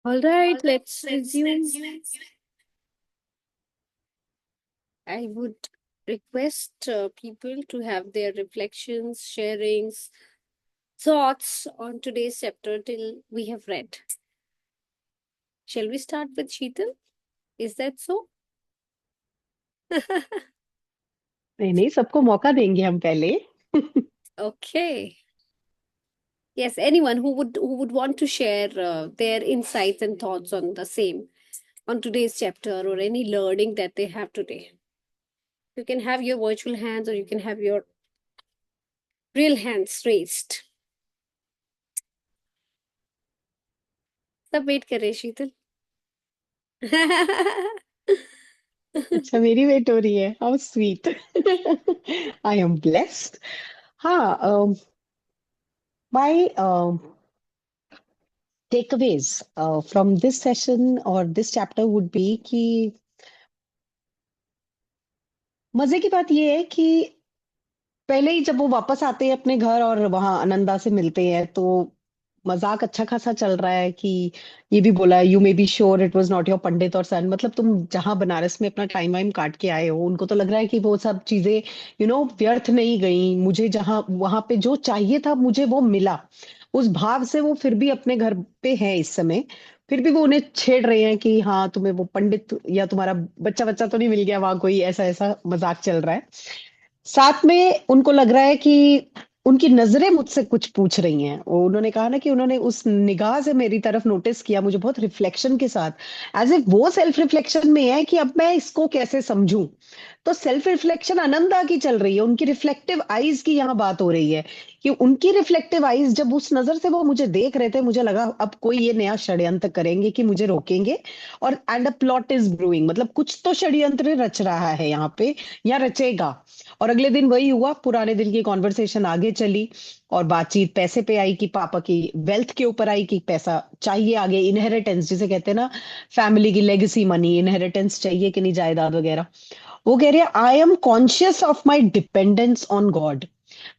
All right, let's resume. I would request people to have their reflections, sharings, thoughts on today's chapter till we have read. Shall we start with Sheetal? Is that so? नहीं नहीं, सबको मौका देंगे हम पहले। Okay. Yes, anyone who would want to share their insights and thoughts on the same, on today's chapter or any learning that they have today. You can have your virtual hands or you can have your real hands raised. सब wait कर रहे हैं शीतल। अच्छा, मेरी wait हो रही है। How sweet. I am blessed. हाँ, my takeaways from this session or this chapter would be कि मजे की बात ये है कि पहले ही जब वो वापस आते हैं अपने घर और वहां आनंदा से मिलते हैं तो मजाक अच्छा खासा चल रहा है कि ये भी बोला, you may be sure it was not your pandit और सन। मतलब तुम जहां बनारस में अपना टाइम वाइम काट के आए हो, उनको तो लग रहा है कि वो सब चीजें व्यर्थ नहीं गई। मुझे जहां वहां पे जो चाहिए था मुझे वो मिला। उस भाव से वो फिर भी अपने घर पे है इस समय। फिर भी वो उन्हें छेड़ रहे हैं कि हाँ तुम्हें वो पंडित या तुम्हारा बच्चा बच्चा तो नहीं मिल गया वहां, कोई ऐसा ऐसा मजाक चल रहा है। साथ में उनको लग रहा है कि उनकी नजरें मुझसे कुछ पूछ रही हैं। वो उन्होंने कहा ना कि उन्होंने उस निगाह से मेरी तरफ नोटिस किया, मुझे बहुत रिफ्लेक्शन के साथ, एज इफ वो सेल्फ रिफ्लेक्शन में है कि अब मैं इसको कैसे समझूं। तो सेल्फ रिफ्लेक्शन आनंदा की चल रही है, उनकी रिफ्लेक्टिव आईज की यहाँ बात हो रही है कि उनकी रिफ्लेक्टिव आईज जब उस नजर से वो मुझे देख रहे थे, मुझे लगा अब कोई ये नया षड्यंत्र करेंगे कि मुझे रोकेंगे। और and a plot is brewing, मतलब कुछ तो षड्यंत्र रच रहा है यहाँ पे या रचेगा। और अगले दिन वही हुआ, पुराने दिन की कॉन्वर्सेशन आगे चली और बातचीत पैसे पे आई कि पापा की वेल्थ के ऊपर आई कि पैसा चाहिए आगे, इनहेरिटेंस जिसे कहते हैं ना, फैमिली की लेगेसी मनी, इनहेरिटेंस चाहिए कि नहीं, जायदाद वगैरह। वो कह रहे हैं I am conscious of my dependence on God.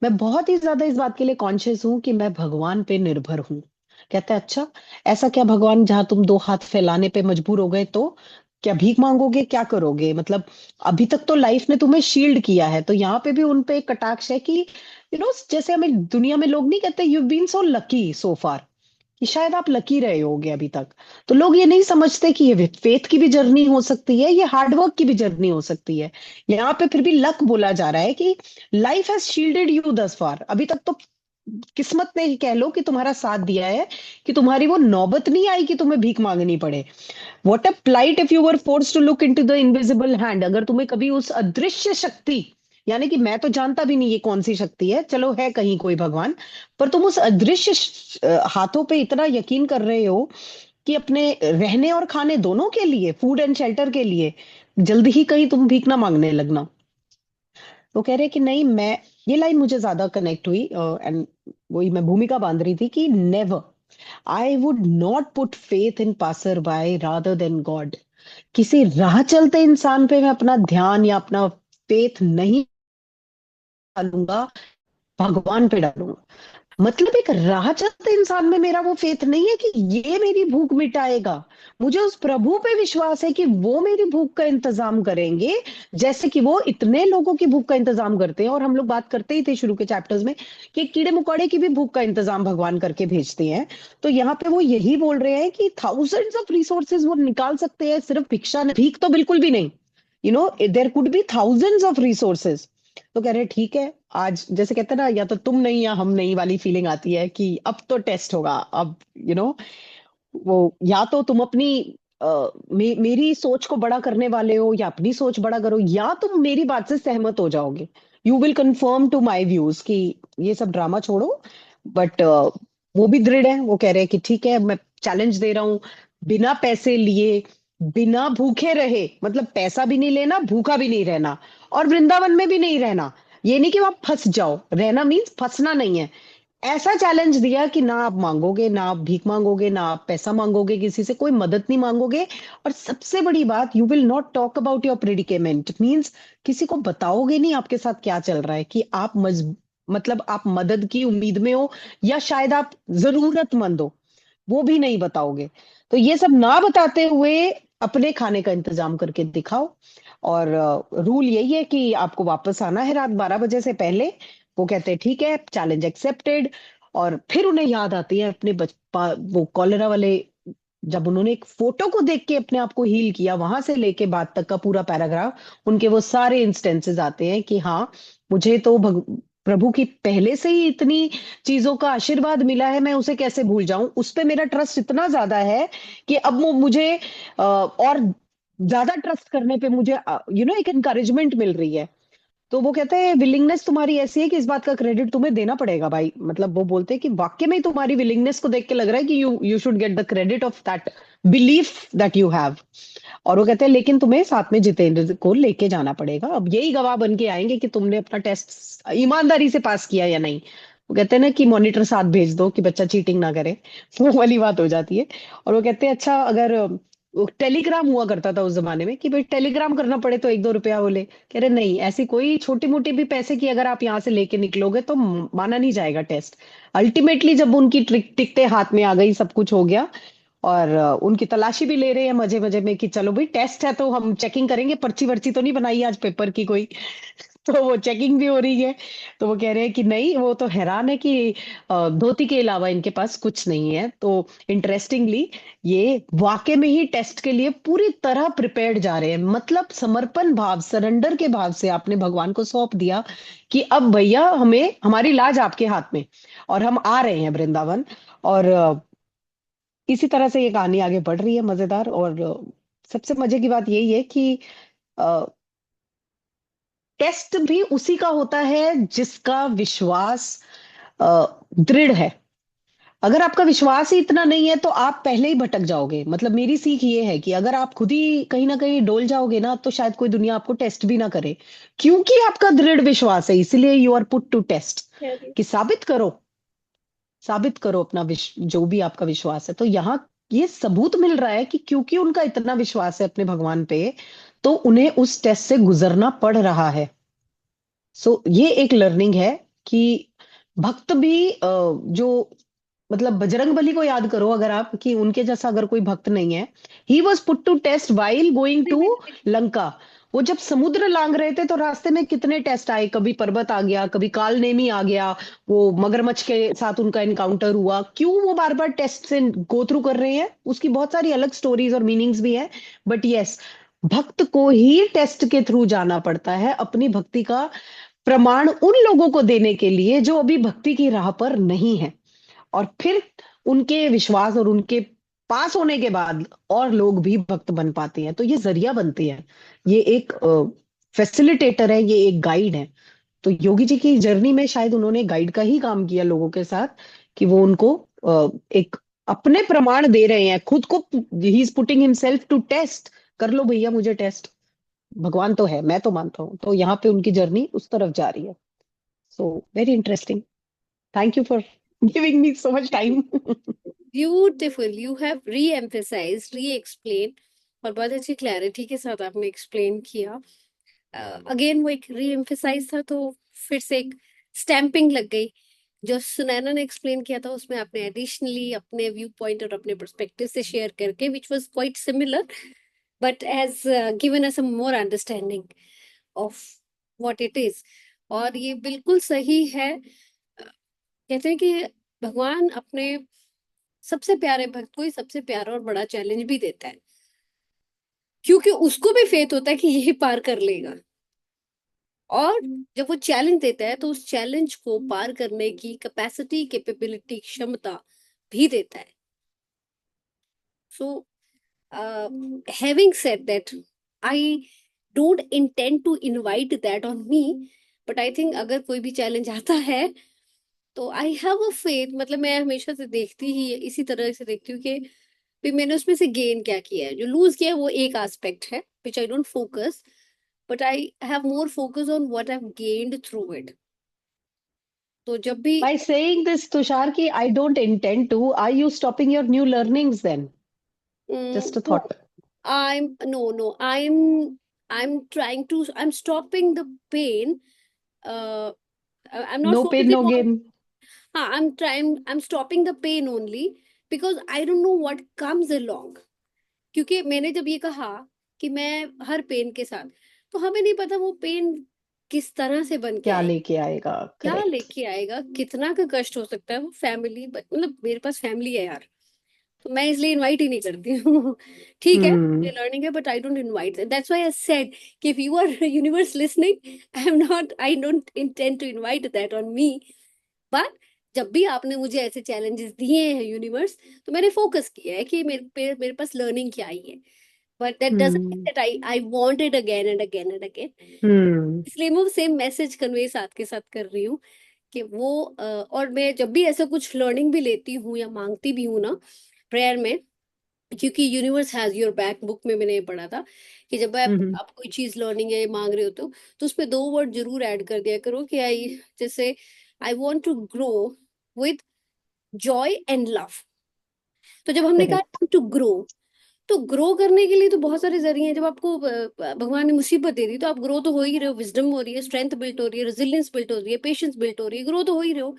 मैं बहुत ही ज्यादा इस बात के लिए कॉन्शियस हूं कि मैं भगवान पे निर्भर हूं। कहता है अच्छा, ऐसा क्या भगवान जहां तुम दो हाथ फैलाने पे मजबूर हो गए, तो क्या भीख मांगोगे, क्या करोगे? मतलब अभी तक तो लाइफ ने तुम्हें शील्ड किया है। तो यहाँ पे भी उन पे एक कटाक्ष है कि जैसे हमें दुनिया में लोग नहीं कहते you been so lucky so far, कि शायद आप लकी रहे होगे अभी तक। तो लोग ये नहीं समझते कि ये फेथ की भी जर्नी हो सकती है, ये हार्डवर्क की भी जर्नी हो सकती है। यहाँ पे फिर भी लक बोला जा रहा है कि लाइफ हैज शील्डेड यू दस फार। अभी तक तो किस्मत ने ही कह लो कि तुम्हारा साथ दिया है, कि तुम्हारी वो नौबत नहीं आई कि तुम्हें भीख मांगनी पड़े। What a plight if you were force to look into the invisible hand. अगर तुम्हें कभी उस अदृश्य शक्ति, यानी कि मैं तो जानता भी नहीं ये कौन सी शक्ति है, चलो है कहीं कोई भगवान, पर तुम उस अदृश्य हाथों पे इतना यकीन कर रहे हो कि अपने रहने और खाने दोनों के लिए, फूड एंड शेल्टर के लिए, जल्द ही कहीं तुम भीख ना मांगने लगना। वो कह रहे कि नहीं, मैं, ये लाइन मुझे ज्यादा कनेक्ट हुई एंड वही मैं भूमिका बांध रही थी कि never, I would not put faith in passer by rather than God. किसी राह चलते इंसान पे मैं अपना ध्यान या अपना फेथ नहीं डालूंगा, भगवान पे डालूंगा। मतलब एक राह चलते इंसान में मेरा वो फेथ नहीं है कि ये मेरी भूख मिटाएगा। मुझे उस प्रभु पे विश्वास है कि वो मेरी भूख का इंतजाम करेंगे, जैसे कि वो इतने लोगों की भूख का इंतजाम करते हैं। और हम लोग बात करते ही थे शुरू के चैप्टर्स में कि कीड़े मकोड़े की भी भूख का इंतजाम भगवान करके भेजते हैं। तो यहाँ पे वो यही बोल रहे हैं कि थाउजेंड्स ऑफ रिसोर्सेज वो निकाल सकते हैं, सिर्फ भिक्षा नहीं, भीख तो बिल्कुल भी नहीं। There could be thousands of resources. तो कह रहे हैं ठीक है, आज जैसे कहते हैं ना, या तो तुम नहीं या हम नहीं वाली फीलिंग आती है कि अब तो टेस्ट होगा। अब वो या तो तुम अपनी मेरी सोच को बड़ा करने वाले हो या अपनी सोच बड़ा करो, या तुम मेरी बात से सहमत हो जाओगे, you will confirm to my views कि ये सब ड्रामा छोड़ो। बट वो भी दृढ़ है, वो कह रहे हैं कि ठीक है, मैं चैलेंज दे रहा हूं, बिना पैसे लिए, बिना भूखे रहे, मतलब पैसा भी नहीं लेना, भूखा भी नहीं रहना, और वृंदावन में भी नहीं रहना। ये नहीं कि वहां फंस जाओ, रहना मीन्स फंसना नहीं है। ऐसा चैलेंज दिया कि ना आप मांगोगे, ना आप भीख मांगोगे, ना आप पैसा मांगोगे, किसी से कोई मदद नहीं मांगोगे। और सबसे बड़ी बात, you will not talk about your predicament, means किसी को बताओगे नहीं आपके साथ क्या चल रहा है, कि आप मतलब आप मदद की उम्मीद में हो या शायद आप जरूरतमंद हो। वो भी नहीं बताओगे। तो ये सब ना बताते हुए अपने खाने का इंतजाम करके दिखाओ। और रूल यही है कि आपको वापस आना है रात 12 बजे से पहले। वो कहते हैं ठीक है, चैलेंज एक्सेप्टेड। और फिर उन्हें याद आती है अपने वो कॉलेरा वाले, जब उन्होंने एक फोटो को देख के अपने आप को हील किया, वहां से लेके बात तक का पूरा पैराग्राफ, उनके वो सारे इंस्टेंसेस आते हैं कि हाँ, मुझे तो प्रभु की पहले से ही इतनी चीजों का आशीर्वाद मिला है, मैं उसे कैसे भूल जाऊं। उस पे मेरा ट्रस्ट इतना ज्यादा है कि अब वो मुझे और ज्यादा ट्रस्ट करने पे मुझे एक इनकरेजमेंट मिल रही है। तो वो कहते हैं विलिंगनेस तुम्हारी ऐसी है कि इस बात का क्रेडिट तुम्हें देना पड़ेगा भाई। मतलब वो बोलते हैं कि वाकई में ही तुम्हारी विलिंगनेस को देख के लग रहा है कि you should get the credit of that belief that you have. और वो कहते हैं लेकिन तुम्हें साथ में जितेंद्र को लेके जाना पड़ेगा, अब यही गवाह बन के आएंगे कि तुमने अपना टेस्ट ईमानदारी से पास किया या नहीं। वो कहते हैं ना कि मॉनिटर साथ भेज दो कि बच्चा चीटिंग ना करे। वो वाली बात हो जाती है। और वो कहते हैं अच्छा, अगर टेलीग्राम हुआ करता था उस जमाने में कि भाई टेलीग्राम करना पड़े तो 1-2 रुपया बोले, कह रहे नहीं, ऐसी कोई छोटी मोटी भी पैसे की अगर आप यहाँ से लेके निकलोगे तो माना नहीं जाएगा टेस्ट। अल्टीमेटली जब उनकी टिकटें हाथ में आ गई, सब कुछ हो गया, और उनकी तलाशी भी ले रहे हैं मजे मजे में कि चलो भाई टेस्ट है तो हम चेकिंग करेंगे, पर्ची वर्ची तो नहीं बनाई आज पेपर की कोई। तो वो चेकिंग भी हो रही है। तो वो कह रहे हैं कि नहीं, वो तो हैरान है कि धोती के अलावा इनके पास कुछ नहीं है। तो इंटरेस्टिंगली ये वाकई में ही टेस्ट के लिए पूरी तरह प्रिपेयर्ड जा रहे हैं। मतलब समर्पण भाव, सरेंडर के भाव से आपने भगवान को सौंप दिया कि अब भैया हमें, हमारी लाज आपके हाथ में, और हम आ रहे हैं वृंदावन। और इसी तरह से ये कहानी आगे बढ़ रही है मजेदार। और सबसे मजे की बात यही है कि टेस्ट भी उसी का होता है जिसका विश्वास दृढ़ है। अगर आपका विश्वास ही इतना नहीं है तो आप पहले ही भटक जाओगे। मतलब मेरी सीख ये है कि अगर आप खुद ही कहीं ना कहीं डोल जाओगे ना, तो शायद कोई दुनिया आपको टेस्ट भी ना करे, क्योंकि आपका दृढ़ विश्वास है। इसलिए you are put to test, कि साबित करो अपना जो भी आपका विश्वास है। तो यहाँ ये सबूत मिल रहा है कि क्योंकि उनका इतना विश्वास है अपने भगवान पे, तो उन्हें उस टेस्ट से गुजरना पड़ रहा है। सो ये एक लर्निंग है कि भक्त भी जो, मतलब बजरंग बली को याद करो अगर आप, कि उनके जैसा अगर कोई भक्त नहीं है। He was put to test while going to Lanka. वो जब समुद्र लांग रहे थे तो रास्ते में कितने टेस्ट आए, कभी पर्वत आ गया, कभी काल नेमी आ गया, वो मगरमच्छ के साथ उनका इनकाउंटर हुआ। क्यों वो बार बार टेस्ट से गो थ्रू कर रहे हैं, उसकी बहुत सारी अलग स्टोरीज और मीनिंग्स भी है। बट यस, भक्त को ही टेस्ट के थ्रू जाना पड़ता है अपनी भक्ति का प्रमाण उन लोगों को देने के लिए जो अभी भक्ति की राह पर नहीं है। और फिर उनके विश्वास और उनके पास होने के बाद और लोग भी भक्त बन पाते हैं। तो ये जरिया बनती है, ये एक फैसिलिटेटर है, ये एक गाइड है। तो योगी जी की जर्नी में शायद उन्होंने गाइड का ही काम किया लोगों के साथ, कि वो उनको एक अपने प्रमाण दे रहे हैं खुद को। He is putting himself to test, कर लो भैया मुझे टेस्ट, भगवान तो है, मैं तो मानता हूँ। तो यहाँ पे उनकी जर्नी उस तरफ जा रही है। So very interesting. Thank you for giving me so much time. Beautiful, you have री एम्फेसाइज, री एक्सप्लेन, और बहुत अच्छी क्लैरिटी के साथ आपने एक्सप्लेन किया। अगेन वो एक री एम्फेसाइज था, तो फिर से एक स्टैंपिंग लग गई। जो सुनैना ने एक्सप्लेन किया था उसमें आपने एडिशनली अपने व्यू पॉइंट और अपने पर्सपेक्टिव से शेयर करके, which was quite similar, but has given us a more understanding of what it is. और ये बिल्कुल सही है। कहते हैं कि भगवान अपने सबसे प्यारे भक्त को ही सबसे प्यारा और बड़ा चैलेंज भी देता है, क्योंकि उसको भी फेथ होता है कि यही पार कर लेगा। और जब वो चैलेंज देता है तो उस चैलेंज को पार करने की कैपेसिटी, कैपेबिलिटी, क्षमता भी देता है। So having said that, I don't intend to invite that on me, but I think अगर कोई भी चैलेंज आता है तो आई हैव अ फेथ। मतलब मैं हमेशा से देखती ही इसी तरह से देखती हूँ कि भी मैंने उसमें से गेन क्या किया है। जो लूज किया है वो एक एस्पेक्ट है which I don't focus, but I have more focus on what I have gained through it. तो जब भी By saying this, Tushar, ki I don't intend to, are you stopping your new learnings then? Just a no, thought. I'm trying to, I'm stopping the pain. uh I'm not No pain, focusing no on, gain. I'm stopping the pain only, because I don't know what comes along. क्योंकि मैंने जब ये कहा कि मैं हर pen के साथ, तो हमें नहीं पता वो पेन किस तरह से बन के क्या आएगा, लेके आएगा, क्या करेक्ट। लेके आएगा, कितना का कष्ट हो सकता है। वो फैमिली, मतलब मेरे पास फैमिली है यार, तो मैं इसलिए इनवाइट ही नहीं करती हूँ। ठीक है, मुझे लर्निंग है, but I don't invite. That's why I said कि if you are universe listening, I don't intend to invite that on me. But जब भी आपने मुझे ऐसे चैलेंजेस दिए हैं यूनिवर्स, तो मैंने फोकस किया है कि मेरे पास लर्निंग क्या आई है। But that doesn't mean that I want it again and again and again. इसलिए मैं वो सेम मैसेज कन्वे साथ के साथ कर रही हूँ कि वो और मैं जब भी ऐसा कुछ लर्निंग भी लेती हूँ या मांगती भी हूँ ना प्रेयर में, क्योंकि universe has your back, book में मैंने ये पढ़ा था कि जब आप कोई चीज लर्निंग है मांग रहे हो तो उसमें 2 वर्ड जरूर ऐड कर दिया करो कि आई, जैसे I want to grow with joy and love. तो जब हमने कहा टू ग्रो, तो ग्रो करने के लिए तो बहुत सारे जरिए हैं। जब आपको भगवान ने मुसीबत दे दी, तो आप ग्रो तो हो ही रहे हो, विजडम हो रही है, स्ट्रेंथ बिल्ट हो रही है, रेजिलियंस बिल्ट हो रही है, पेशेंस बिल्ट हो रही है, ग्रो तो हो ही रहे हो।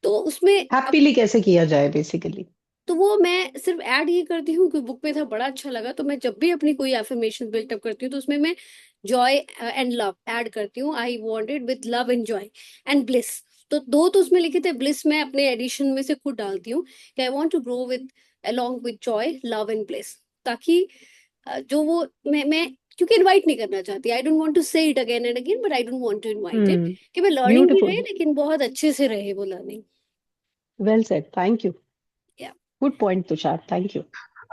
तो उसमें हैप्पीली कैसे किया जाए बेसिकली? तो वो मैं सिर्फ ऐड ये करती हूँ कि बुक में था, बड़ा अच्छा लगा, तो मैं जब भी अपनी कोई एफर्मेशन बिल्टअप करती हूँ तो उसमें मैं जॉय एंड लव ऐड करती हूँ। I wanted with love and Joy and bliss. तो 2 तो उसमें लिखे थे, ब्लिस मैं अपने एडिशन में से खुद डालती हूँ कि I want to grow with along with joy love and bliss. ताकि जो वो मैं क्योंकि इनवाइट नहीं करना चाहती, I don't want to say it again and again, but I don't want to invite it, कि मैं लर्निंग भी रहे ब्यूटीफुल, लेकिन बहुत अच्छे से रहे वो learning. Well said, thank you. Yeah good point Tushar, thank you.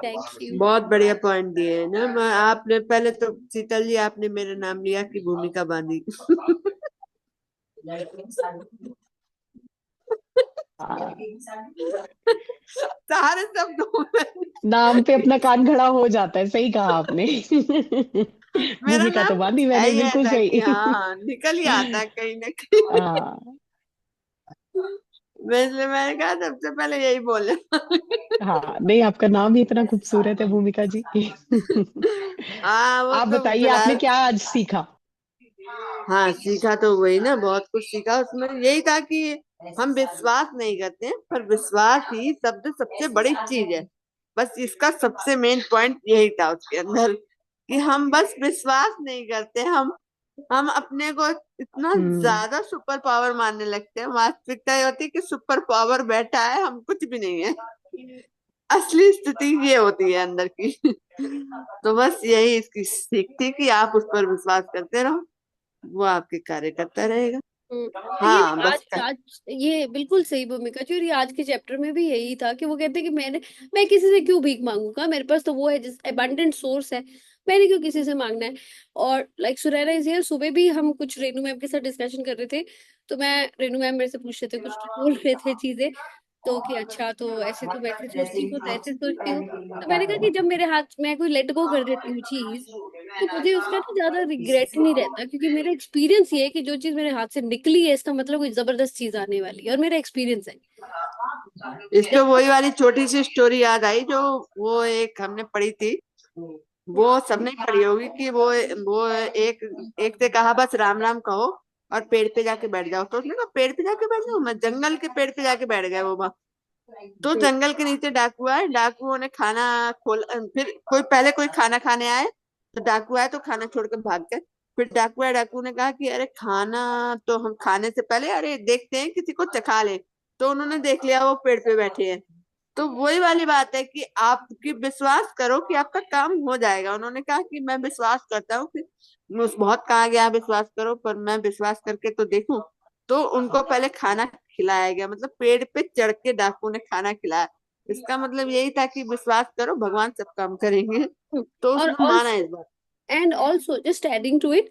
Thank you. बहुत बढ़िया पॉइंट दिए है ना। मैं आपने पहले तो शीतल जी आपने मेरा नाम लिया कि भूमिका बांधी। सारे शब्दों में नाम पे अपना कान खड़ा हो जाता है, सही कहा आपने। मेरा भूमिका तो नाम बांधी है मैंने, ही बिल्कुल ऐसा कि सही। हाँ निकल ही आता है कहीं ना कहीं। हाँ वैसे मैंने कहा सबसे पहले यही बोले। हाँ, नहीं आपका नाम ही इतना खूबसूरत है भूमिका जी। हाँ वो आप तो बताइए, आपने फिलहाल, क्या आज सीखा? हाँ सीखा तो वही ना, बहुत कुछ सीखा उसमें। यही था कि हम विश्वास नहीं करते हैं, पर विश्वास ही शब्द सबसे बड़ी चीज है। बस इसका सबसे मेन पॉइंट यही था उसके अंदर कि हम बस विश्वास नहीं करते। हम अपने को इतना हम्म ज्यादा सुपर पावर मानने लगते हैं। वास्तविकता ये होती है कि सुपर पावर बैठा है, हम कुछ भी नहीं है। असली स्थिति ये होती है अंदर की। तो बस यही इसकी सीख थी कि आप उस पर विश्वास करते रहो, वो आपके कार्य करता रहेगा। और ये हाँ बस आज ये बिल्कुल सही भूमिका थी। और ये आज के चैप्टर में भी यही था कि वो कहते हैं कि मैं किसी से क्यों भीख मांगूंगा, मेरे पास तो वो है जिस एबंडेंट सोर्स है, मैंने क्यों किसी से मांगना है। और लाइक सुरैना इज हियर, सुबह भी हम कुछ रेनू मैम के साथ डिस्कशन कर रहे थे, तो मैं रेनू मैम मेरे से पूछ रहे थे, कुछ बोल रहे थे चीजें, तो कि अच्छा तो ऐसे तुम ऐसे सोचती हो, तो ऐसे सोचती हो। तो मैंने कहा कि जब मेरे हाथ में कोई लेट गो कर देती हूँ चीज, तो मुझे उसका ना ज्यादा रिग्रेट नहीं रहता, क्योंकि मेरा एक्सपीरियंस ये है कि जो चीज मेरे हाथ से निकली है, इसका मतलब कोई जबरदस्त चीज आने वाली है, और मेरा एक्सपीरियंस है। इसको वही वाली छोटी सी स्टोरी याद आई जो वो एक हमने पढ़ी थी, वो सबने पढ़ी होगी कि वो एक से कहा बस राम राम कहो और पेड़ पे जाके बैठ जाओ। तो उसने कहा पेड़ पे जाके बैठ जाओ, मैं जंगल के पेड़ पे जाके बैठ गया वो। तो जंगल के नीचे डाकू आए, डाकुओं ने खाना खोल, फिर कोई खाना खाने आए, तो डाकू आए तो खाना छोड़ के भाग गए। फिर डाकू आए, डाकू ने कहा कि अरे खाना तो हम खाने से पहले अरे देखते हैं किसी को चखा ले। तो उन्होंने देख लिया वो पेड़ पे बैठे हैं। तो वही वाली बात है कि आपकी विश्वास करो कि आपका काम हो जाएगा। उन्होंने कहा कि मैं विश्वास करता हूँ कि बहुत कहा गया विश्वास करो, पर मैं विश्वास करके तो देखूं। तो उनको पहले खाना खिलाया गया, मतलब पेड़ पे चढ़ के डाकू ने खाना खिलाया। इसका मतलब यही था कि विश्वास करो भगवान सब काम करेंगे। तो और उसने माना इस बात। And also just adding to it,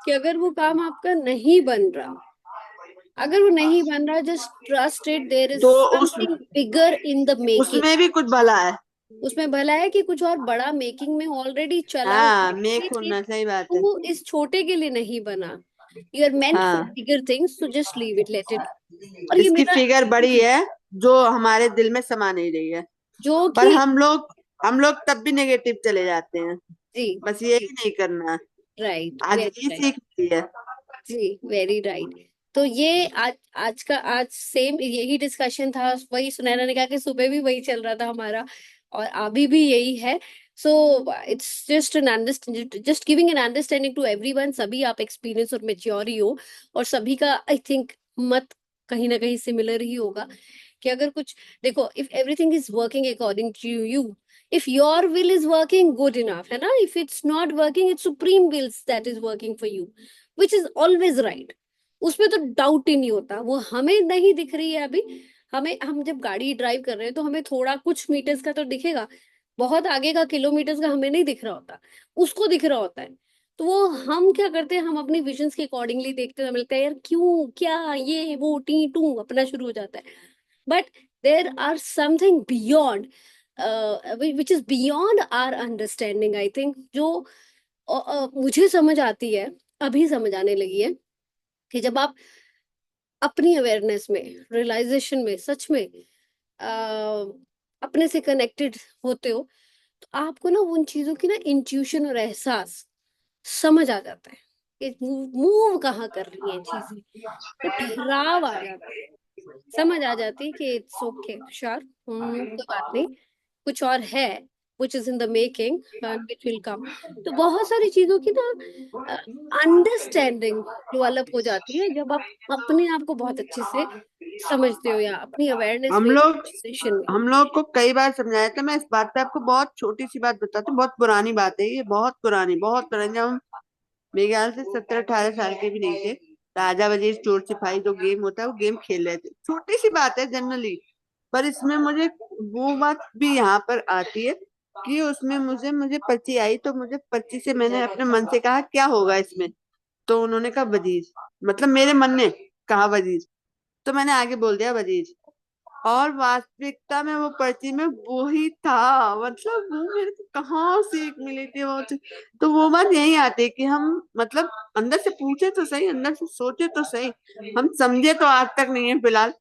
कि अगर वो काम आपका नहीं बन रहा, अगर वो नहीं बन रहा, just trust it, there is तो something bigger in the making. उसमें भी कुछ भला है। उसमें भला है कि कुछ और बड़ा मेकिंग में ऑलरेडी चला हुआ हाँ है, मेक इसलिए होना, सही बात तो है। वो इस छोटे के लिए नहीं बना। यू आर मेंट फॉर हाँ बिगर थिंग्स, तो just leave it, let it. और ये इसकी मेरा फिगर बड़ी है जो हमारे दिल में समा नहीं रही है, जो पर कि हम लोग तब भी नेगेटिव चले जाते हैं। जी बस यही नहीं करना है। राइट, आज वेरी ये राइट, सीख मिली है। जी वेरी राइट। तो ये आज सेम यही डिस्कशन था, वही सुनैना ने कहा कि सुबह भी वही चल रहा था हमारा, और अभी भी यही है. So it's just an understanding, just giving an understanding to everyone. सभी आप एक्सपीरियंस और मेच्योर ही हो, और सभी का आई थिंक मत कहीं ना कहीं सिमिलर ही होगा कि अगर कुछ, देखो, if everything is working according to you, if your will is working, good enough, है ना. if it's not working, it's supreme wills that is working for you, which is always right. उसमें तो doubt ही नहीं होता. वो हमें नहीं दिख रही है अभी, हम जब गाड़ी ड्राइव कर रहे हैं तो हमें थोड़ा कुछ मीटर्स का तो दिखेगा, बहुत आगे का किलोमीटर्स का हमें नहीं दिख रहा होता, उसको दिख रहा होता है. तो वो हम क्या करते हैं, हम अपनी विजन्स के अकॉर्डिंगली देखते हैं, हमें लगता है यार क्यों, क्या, ये वो, टी टू अपना शुरू हो जाता है. But there are something beyond, which is beyond our understanding, I think, जो मुझे समझ आती है, अभी समझ आने लगी है, कि जब आप अपनी अवेयरनेस में, रियलाइजेशन में सच में अपने से कनेक्टेड होते हो, तो आपको ना उन चीजों की ना इंट्यूशन और एहसास समझ आ जाता है कि मूव कहाँ कर रही है चीजें, तो ठहराव आ जाता है, समझ आ जाती है कि इट्स ओके, श्योर, कोई बात नहीं, कुछ और है, which is in the making and which will come. तो बहुत सारी चीजों की ना अंडरस्टैंडिंग डेवलप हो जाती है जब आप अपने आप को बहुत अच्छे से समझते हो, या अपनी अवेयरनेस हम में, लोग पोजीशन में. हम लोग को कई बार समझाया था. मैं इस बात पे आपको बहुत छोटी सी बात बताती हूँ, बहुत पुरानी बात है ये, बहुत पुरानी, बहुत पुरानी. जब हम मेरे ख्याल से 17-18 साल के भी नहीं थे, राजा वजीर चोर सिपाही जो गेम होता है वो गेम खेल रहे थे. छोटी सी बात है जनरली, पर इसमें मुझे वो बात भी यहाँ पर आती है कि उसमें मुझे मुझे पर्ची आई, तो मुझे पर्ची से मैंने अपने मन से कहा क्या होगा इसमें, तो उन्होंने कहा वजीर, मतलब मेरे मन ने कहा वजीर, तो मैंने आगे बोल दिया वजीर, और वास्तविकता में वो पर्ची में वो ही था. मतलब वो मेरे को कहाँ सीख मिली थी वो तो वो बात यही आती है कि हम मतलब अंदर से पूछे तो सही, अंदर से सोचे तो सही, हम समझे तो आज तक नहीं है फिलहाल.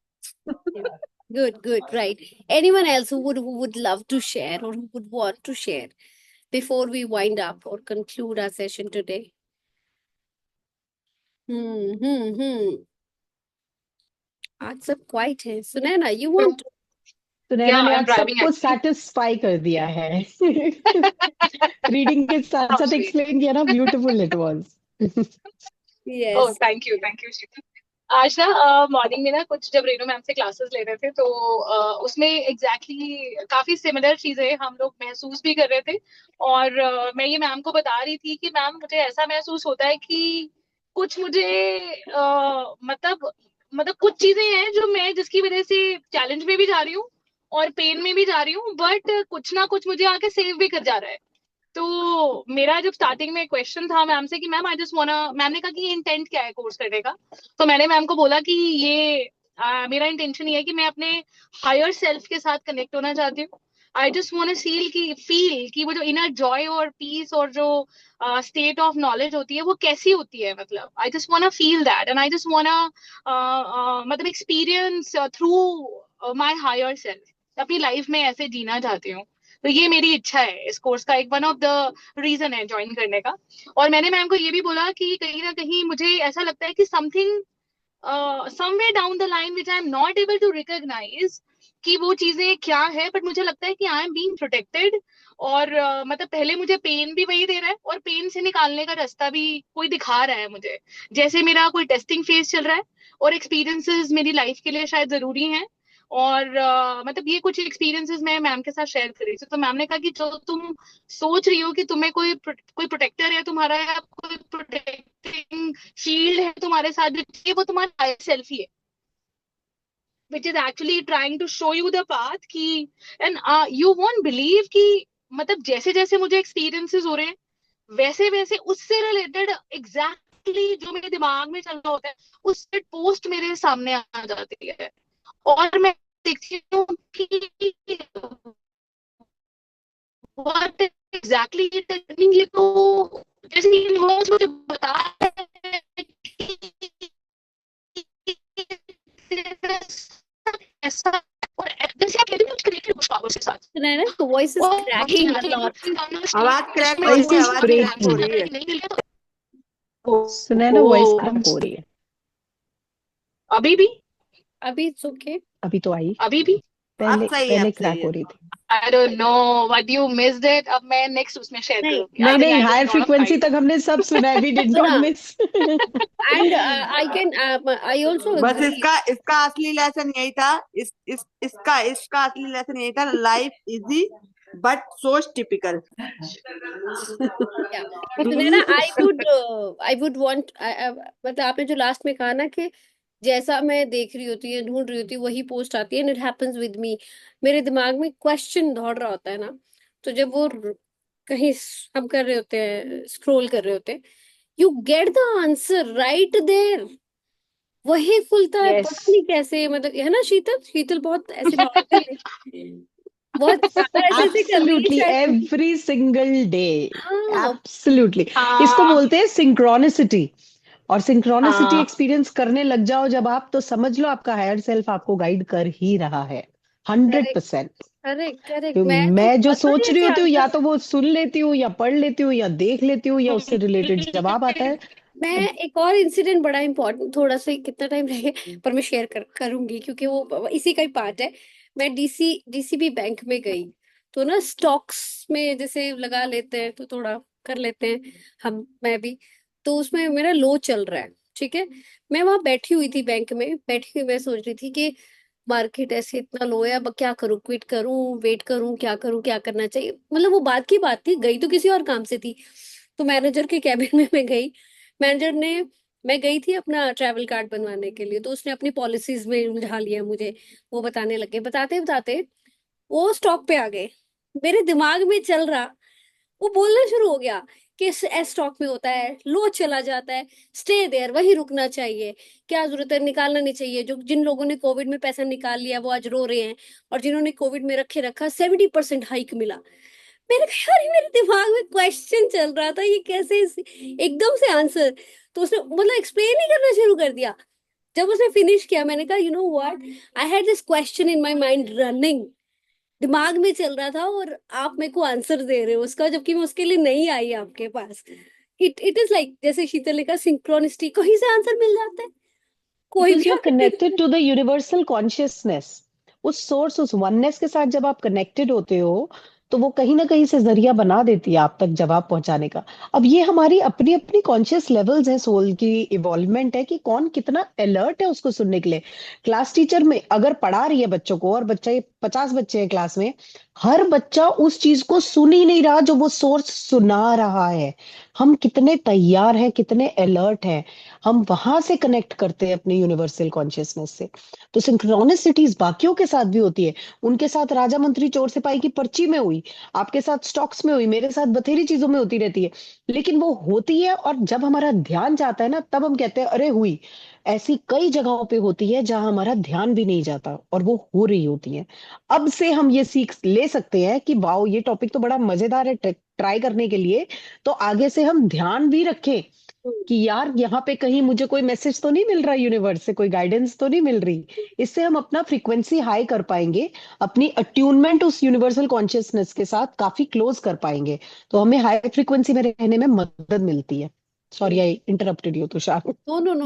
Good, right. Anyone else who would love to share, or who would want to share before we wind up or conclude our session today? आज सब क्वाइट है. Sunaina, you want to? Sunaina Yeah, ने I'm आज driving सबको actually. Satisfy कर दिया है. Reading के साथ How साथ sweet. एक्सप्लेन किया ना, beautiful it was. Oh, Yes. thank you, Shikha. आज ना मॉर्निंग में ना कुछ जब रेणु मैम से क्लासेस ले रहे थे तो उसमें एग्जैक्टली काफी सिमिलर चीजें हम लोग महसूस भी कर रहे थे. और मैं ये मैम को बता रही थी कि मैम मुझे ऐसा महसूस होता है कि कुछ मुझे मतलब कुछ चीजें हैं जो मैं जिसकी वजह से चैलेंज में भी जा रही हूँ और पेन में भी जा रही हूँ, बट कुछ ना कुछ मुझे आके सेव भी कर जा रहा है. तो मेरा जब स्टार्टिंग में क्वेश्चन था मैम से कि मैम आई जस्ट वांना, मैम ने कहा कि ये इंटेंट क्या है कोर्स करने का, तो मैंने मैम को बोला कि ये मेरा इंटेंशन ये है कि मैं अपने हायर सेल्फ के साथ कनेक्ट होना चाहती हूँ. आई जस्ट वांट फील कि वो जो इनर जॉय और पीस और जो स्टेट ऑफ नॉलेज होती है वो कैसी होती है. मतलब I just want feel that and I just want मतलब experience through my higher self, अपनी लाइफ में ऐसे जीना चाहती हूँ. तो ये मेरी इच्छा है इस कोर्स का, एक वन ऑफ द रीजन है ज्वाइन करने का. और मैंने मैम को ये भी बोला कि कहीं ना कहीं मुझे ऐसा लगता है कि something somewhere down the line which I am not able to recognise कि वो चीजें क्या है, बट मुझे लगता है कि आई एम बीइंग प्रोटेक्टेड. और मतलब पहले मुझे पेन भी वही दे रहा है और पेन से निकालने का रास्ता भी कोई दिखा रहा है मुझे. जैसे मेरा कोई टेस्टिंग फेज चल रहा है और एक्सपीरियंसेस मेरी लाइफ के लिए शायद जरूरी हैं. और मतलब ये कुछ एक्सपीरियंसेस मैं मैम के साथ शेयर कर रही थी, तो मैम ने कहा कि जो तुम सोच रही हो कि तुम्हें कोई प्रोटेक्टर है तुम्हारा, या कोई प्रोटेक्टिंग शील्ड है तुम्हारे साथ, जो वो तुम्हारा हायर सेल्फ ही है, which is actually trying to show you the path कि and you won't believe कि मतलब जैसे जैसे मुझे एक्सपीरियंसेस हो रहे हैं वैसे वैसे उससे रिलेटेड एग्जैक्टली जो मेरे दिमाग में चल रहा होता है उससे पोस्ट मेरे सामने आ जाती है. और मैं देखती हूँ कि what exactly it is meaning, ये तो जैसे यूनिवर्स मुझे बता रहा है कि ऐसा, और जैसे आप कहते हैं कुछ कनेक्टेड कुछ पावर्स के साथ. सुनैना, your voice is और cracking a lot. आवाज क्रैक हो Voice रही है, is आवाज क्रैक हो breaking. रही है. Oh, सुनैना वॉइस क्रैक हो रही है. अभी भी? अभी इट्स ओके। अभी तो आई, अभी भी? पहले अब सही है, पहले अब सही क्रैक है। हो रही थी। I don't know what you missed it. अब मैं नेक्स्ट उसमें शेयर नहीं करूंगी। नहीं आई थिंक नहीं, I did hire lot of frequency time. तक हमने सब सुना है, वी डिड नॉट सुना। Miss. And I can I also बस अग्री। इसका असली लेसन यही था। इसका असली लेसन यही था, life easy but so typical. Sunaina, I would want, मतलब आपने जो लास्ट में कहा ना कि जैसा मैं देख रही होती है, ढूंढ रही होती है, वही पोस्ट आती है, and it happens with me. मेरे दिमाग में क्वेश्चन दौड़ रहा होता है ना, तो जब वो कहीं हम कर रहे होते हैं, स्क्रॉल कर रहे होते हैं, you get the answer right there, वही खुलता है, यस, पता नहीं कैसे, मतलब है ना शीतल? शीतल बहुत ऐसे नॉर्मल है, बहुत ज्यादा ऐसे ऐसे कर रही है एब्सोल्युटली, शायद। एवरी सिंगल डे, हाँ। एब्सोल्युटली। इसको हाँ बोलते हैं सिंक्रोनिसिटी। और सिंक्रोनिसिटी हाँ। एक्सपीरियंस करने लग जाओ जब आप, तो समझ लो आपका हायर सेल्फ आपको गाइड कर ही रहा है, 100%। करेक्ट करेक्ट, तो मैं तो मैं जो बहुत सोच बड़ी रही ऐसे होती हूँ, या आंसर, तो वो सुन लेती हूँ, या पढ़ लेती हूँ, या देख लेती हूँ, या उससे रिलेटेड जवाब आता है। मैं एक और इंसिडेंट बड़ा इंपॉर्टेंट, थोड़ा सा कितना टाइम रहे पर मैं शेयर करूंगी, क्योंकि वो इसी का ही पार्ट है। मैं डीसीबी बैंक में गई, तो ना स्टॉक्स में जैसे लगा लेते हैं, तो थोड़ा कर लेते हैं हम, मैं भी। तो उसमें मेरा लो चल रहा है, ठीक है। मैं वहां बैठी हुई थी, बैंक में बैठी हुई, मैं सोच रही थी कि मार्केट ऐसे इतना लो है, अब क्या करूं, क्विट करूं, वेट करूं, क्या करूं, क्या करना चाहिए, मतलब वो बात की बात थी, गई तो किसी और काम से थी। तो मैनेजर के कैबिन में मैं गई। मैनेजर ने, मैं गई थी अपना ट्रैवल कार्ड बनवाने के लिए, तो उसने अपनी पॉलिसीज में उलझा लिया मुझे। वो बताने लगे, बताते बताते वो स्टॉक पे आ गए। मेरे दिमाग में चल रहा, वो बोलना शुरू हो गया कि इस स्टॉक में होता है, लो चला जाता है, स्टे देयर, वही रुकना चाहिए, क्या जरूरत है, निकालना नहीं चाहिए। जो जिन लोगों ने कोविड में पैसा निकाल लिया वो आज रो रहे हैं, और जिन्होंने कोविड में रखे रखा 70% हाइक मिला। मैंने कहा अरे, मेरे दिमाग में क्वेश्चन चल रहा था, ये कैसे एकदम से आंसर। तो उसने मतलब एक्सप्लेन ही करना शुरू कर दिया। जब उसने फिनिश किया, मैंने कहा you know what, I had this question in my mind running, दिमाग में चल रहा था, और आप मेरे को आंसर दे रहे हो उसका, जबकि मैं उसके लिए नहीं आई आपके पास। इट इज लाइक, जैसे शीतल ने कहा, सिंक्रोनिसिटी, कहीं से आंसर मिल जाता है, कोई बिकॉज भी यू आर आके दे कनेक्टेड देता टू द यूनिवर्सल कॉन्शियसनेस। उस सोर्स, उस वननेस के साथ जब आप कनेक्टेड होते हो, तो वो कहीं ना कहीं से जरिया बना देती है आप तक जवाब पहुंचाने का। अब ये हमारी अपनी अपनी कॉन्शियस लेवल्स हैं, सोल की इवॉल्वमेंट है कि कौन कितना अलर्ट है उसको सुनने के लिए। क्लास टीचर में अगर पढ़ा रही है बच्चों को, और बच्चा 50 बच्चे हैं क्लास में, हर बच्चा उस चीज को सुन ही नहीं रहा जो वो सोर्स सुना रहा है। हम कितने तैयार हैं, कितने अलर्ट हैं, हम वहां से कनेक्ट करते हैं अपने यूनिवर्सल कॉन्शियसनेस से। तो सिंक्रोनिसिटीज बाकियों के साथ भी होती है। उनके साथ राजा मंत्री चोर सिपाही की पर्ची में हुई, आपके साथ स्टॉक्स में हुई, मेरे साथ बथेरी चीजों में होती रहती है। लेकिन वो होती है, और जब हमारा ध्यान जाता है ना, तब हम कहते हैं अरे हुई। ऐसी कई जगहों पे होती है जहां हमारा ध्यान भी नहीं जाता, और वो हो रही होती है। अब से हम ये सीख ले सकते हैं कि वाओ, ये टॉपिक तो बड़ा मजेदार है ट्राई करने के लिए। तो आगे से हम ध्यान भी रखें है। कि यार यहाँ पे कहीं मुझे कोई मैसेज तो नहीं मिल रहा, यूनिवर्स से कोई गाइडेंस तो नहीं मिल रही। इससे हम अपना फ्रीक्वेंसी हाई कर पाएंगे, अपनी अट्यूनमेंट उस यूनिवर्सल कॉन्शियसनेस के साथ काफी क्लोज कर पाएंगे। तो हमें हाई फ्रीक्वेंसी में रहने में मदद मिलती है। Sorry, I interrupted you Tushar. No no no,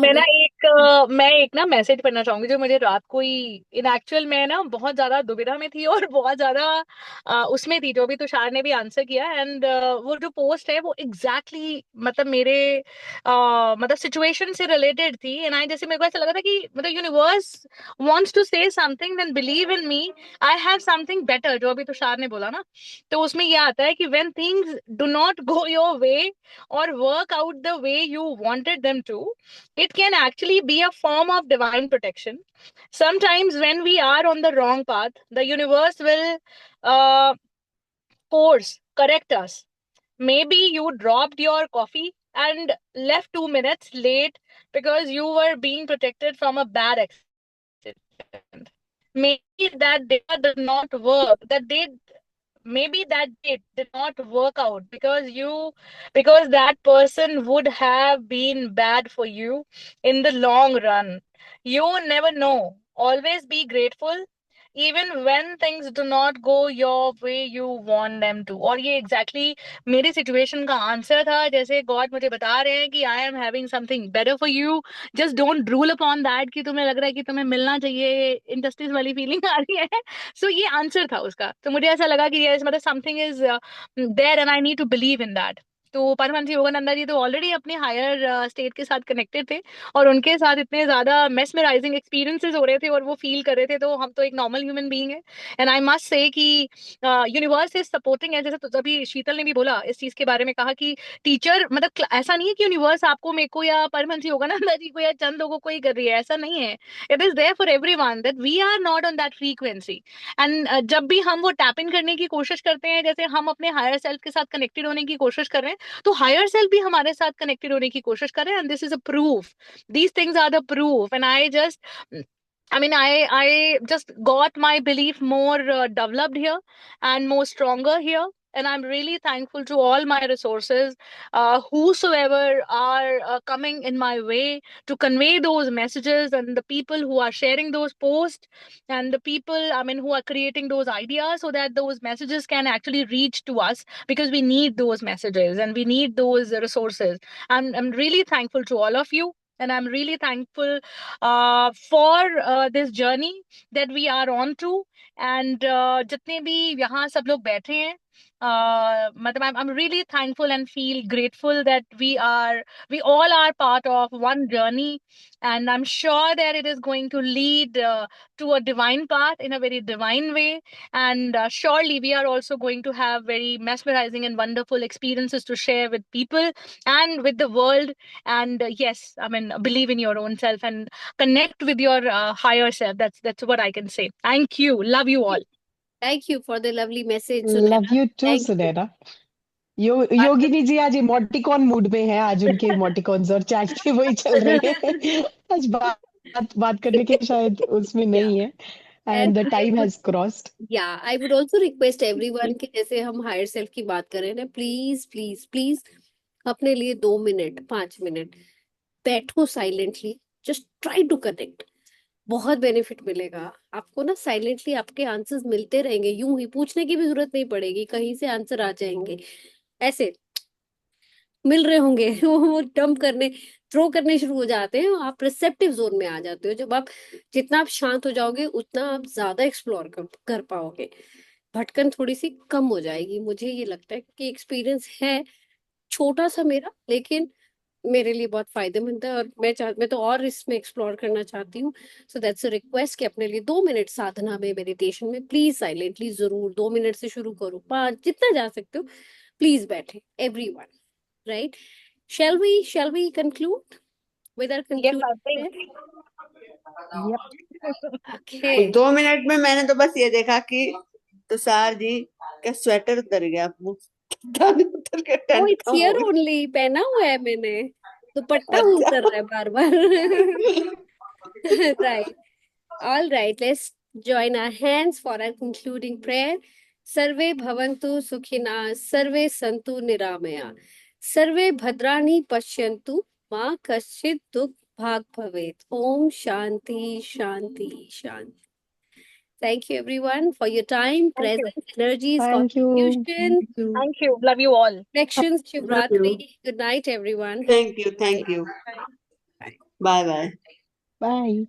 मैं एक ना मैसेज पढ़ना चाहूंगी जो मुझे रात को ही, इन एक्चुअल मैं ना बहुत ज्यादा दुविधा में थी और बहुत ज्यादा उसमें थी, जो भी तुषार ने भी आंसर किया। एंड वो जो पोस्ट है वो एग्जैक्टली मतलब मेरे मतलब सिचुएशन से रिलेटेड थी। एंड आई जैसे मेरे को ऐसा लगा था कि मतलब universe wants to say something, then believe in me, I have something better, जो अभी तुषार ने बोला ना। तो उसमें ये आता है कि when things do not go your way or work out the way you wanted them to, it can actually be a form of divine protection. Sometimes, when we are on the wrong path, the universe will uh, course correct us. Maybe you dropped your coffee and left 2 minutes late because you were being protected from a bad accident. Maybe that day did not work. Maybe that did not work out because that person would have been bad for you in the long run. You never know. Always be grateful. even when things do not go your way you want them to. और ये exactly मेरी situation का answer था, जैसे God मुझे बता रहे हैं कि I am having something better for you, just don't rule upon that कि तुम्हें लग रहा है कि तुम्हें मिलना चाहिए, injustice वाली feeling आ रही है. So ये answer था उसका. तो मुझे ऐसा लगा कि yes, मतलब something is there and I need to believe in that. तो परमहंस योगानंदा जी तो ऑलरेडी अपने हायर स्टेट के साथ कनेक्टेड थे, और उनके साथ इतने ज्यादा मेस्मराइजिंग एक्सपीरियंसेस हो रहे थे और वो फील कर रहे थे, तो हम तो एक नॉर्मल ह्यूमन बीइंग है. एंड आई मस्ट से कि यूनिवर्स इज सपोर्टिंग है. जैसे तो अभी शीतल ने भी बोला इस चीज के बारे में, कहा कि टीचर मतलब ऐसा नहीं है कि यूनिवर्स आपको, मेरे को या परमहंस योगानंदा जी को या चंद लोगों को ही कर रही है, ऐसा नहीं है. It is there for everyone, that we are not on that frequency. And जब भी हम वो टैप इन करने की कोशिश करते हैं, जैसे हम अपने हायर सेल्फ के साथ कनेक्टेड होने की कोशिश कर रहे हैं, तो हायर सेल्फ भी हमारे साथ कनेक्टेड होने की कोशिश कर रहे हैं. And this is a proof. These things are the proof. And I just got my belief more developed here and more stronger here. And I'm really thankful to all my resources, whosoever are coming in my way to convey those messages, and the people who are sharing those posts, and the people, who are creating those ideas so that those messages can actually reach to us, because we need those messages and we need those resources. I'm really thankful to all of you. And I'm really thankful for this journey that we are on to. And जितने भी यहाँ सब लोग बैठे हैं, मतलब I'm really thankful and feel grateful that we all are part of one journey, and I'm sure that it is going to lead to a divine path in a very divine way. And surely we are also going to have very mesmerizing and wonderful experiences to share with people and with the world. And yes, believe in your own self and connect with your higher self. That's what I can say. Thank you. Love you all. Thank you for the lovely message, love Sunera. You too Thank you. Sunaina. Yogini ji आज emoticon mood में है. आज उनके emoticons और chat पे वही चल रहे हैं. आज बात करने के शायद उसमें Yeah. नहीं है. And And the I time would, has crossed. yeah, I would also request everyone कि जैसे हम हायर सेल्फ की बात कर रहे हैं ना, प्लीज प्लीज प्लीज अपने लिए 2 मिनट 5 मिनट बैठो silently, just try to connect. बहुत बेनिफिट मिलेगा आपको ना. साइलेंटली आपके आंसर्स मिलते रहेंगे, यूं ही पूछने की भी जरूरत नहीं पड़ेगी, कहीं से आंसर आ जाएंगे, ऐसे मिल रहे होंगे. वो डंप करने, थ्रो करने शुरू हो जाते हैं. आप रिसेप्टिव जोन में आ जाते हो. जब आप जितना आप शांत हो जाओगे उतना आप ज्यादा एक्सप्लोर कर पाओगे. भटकन थोड़ी सी कम हो जाएगी, मुझे ये लगता है कि एक्सपीरियंस है छोटा सा मेरा, लेकिन मेरे लिए बहुत फायदेमंद है. और मैं तो और इसमें एक्सप्लोर करना चाहती हूँ. सो दैट्स अ रिक्वेस्ट कि अपने लिए 2 मिनट साधना में, मेडिटेशन में प्लीज साइलेंटली जरूर 2 मिनट से शुरू करो, 5 जितना जा सकते हो प्लीज बैठे everyone. Right? Shall we conclude with our Yes, concluding I prayer? think. Yep. Okay. 2 minute में मैंने तो बस ये देखा कि तुषार जी का स्वेटर उतर गया, पता नहीं उतर के Oh, टेंट it's कम हो here गया. only. पहना हुआ है मैंने, दुपट्टा अच्छा. उतर रहा है बार बार. Right. All right. Let's join our hands for our concluding prayer. सर्वे भवन्तु सुखिनः, सर्वे सन्तु निरामया, सर्वे भद्राणि पश्यन्तु, मा कश्चित् दुःख भाग् भवेत्. ओम शांति शांति शांति. Thank you everyone for your time, Thank you. presence, energies, Thank you. contribution. Thank you. Thank you. Love you all. Connections, Love you. Shivratri. Good night, everyone. Thank you. Bye. Bye bye. Bye.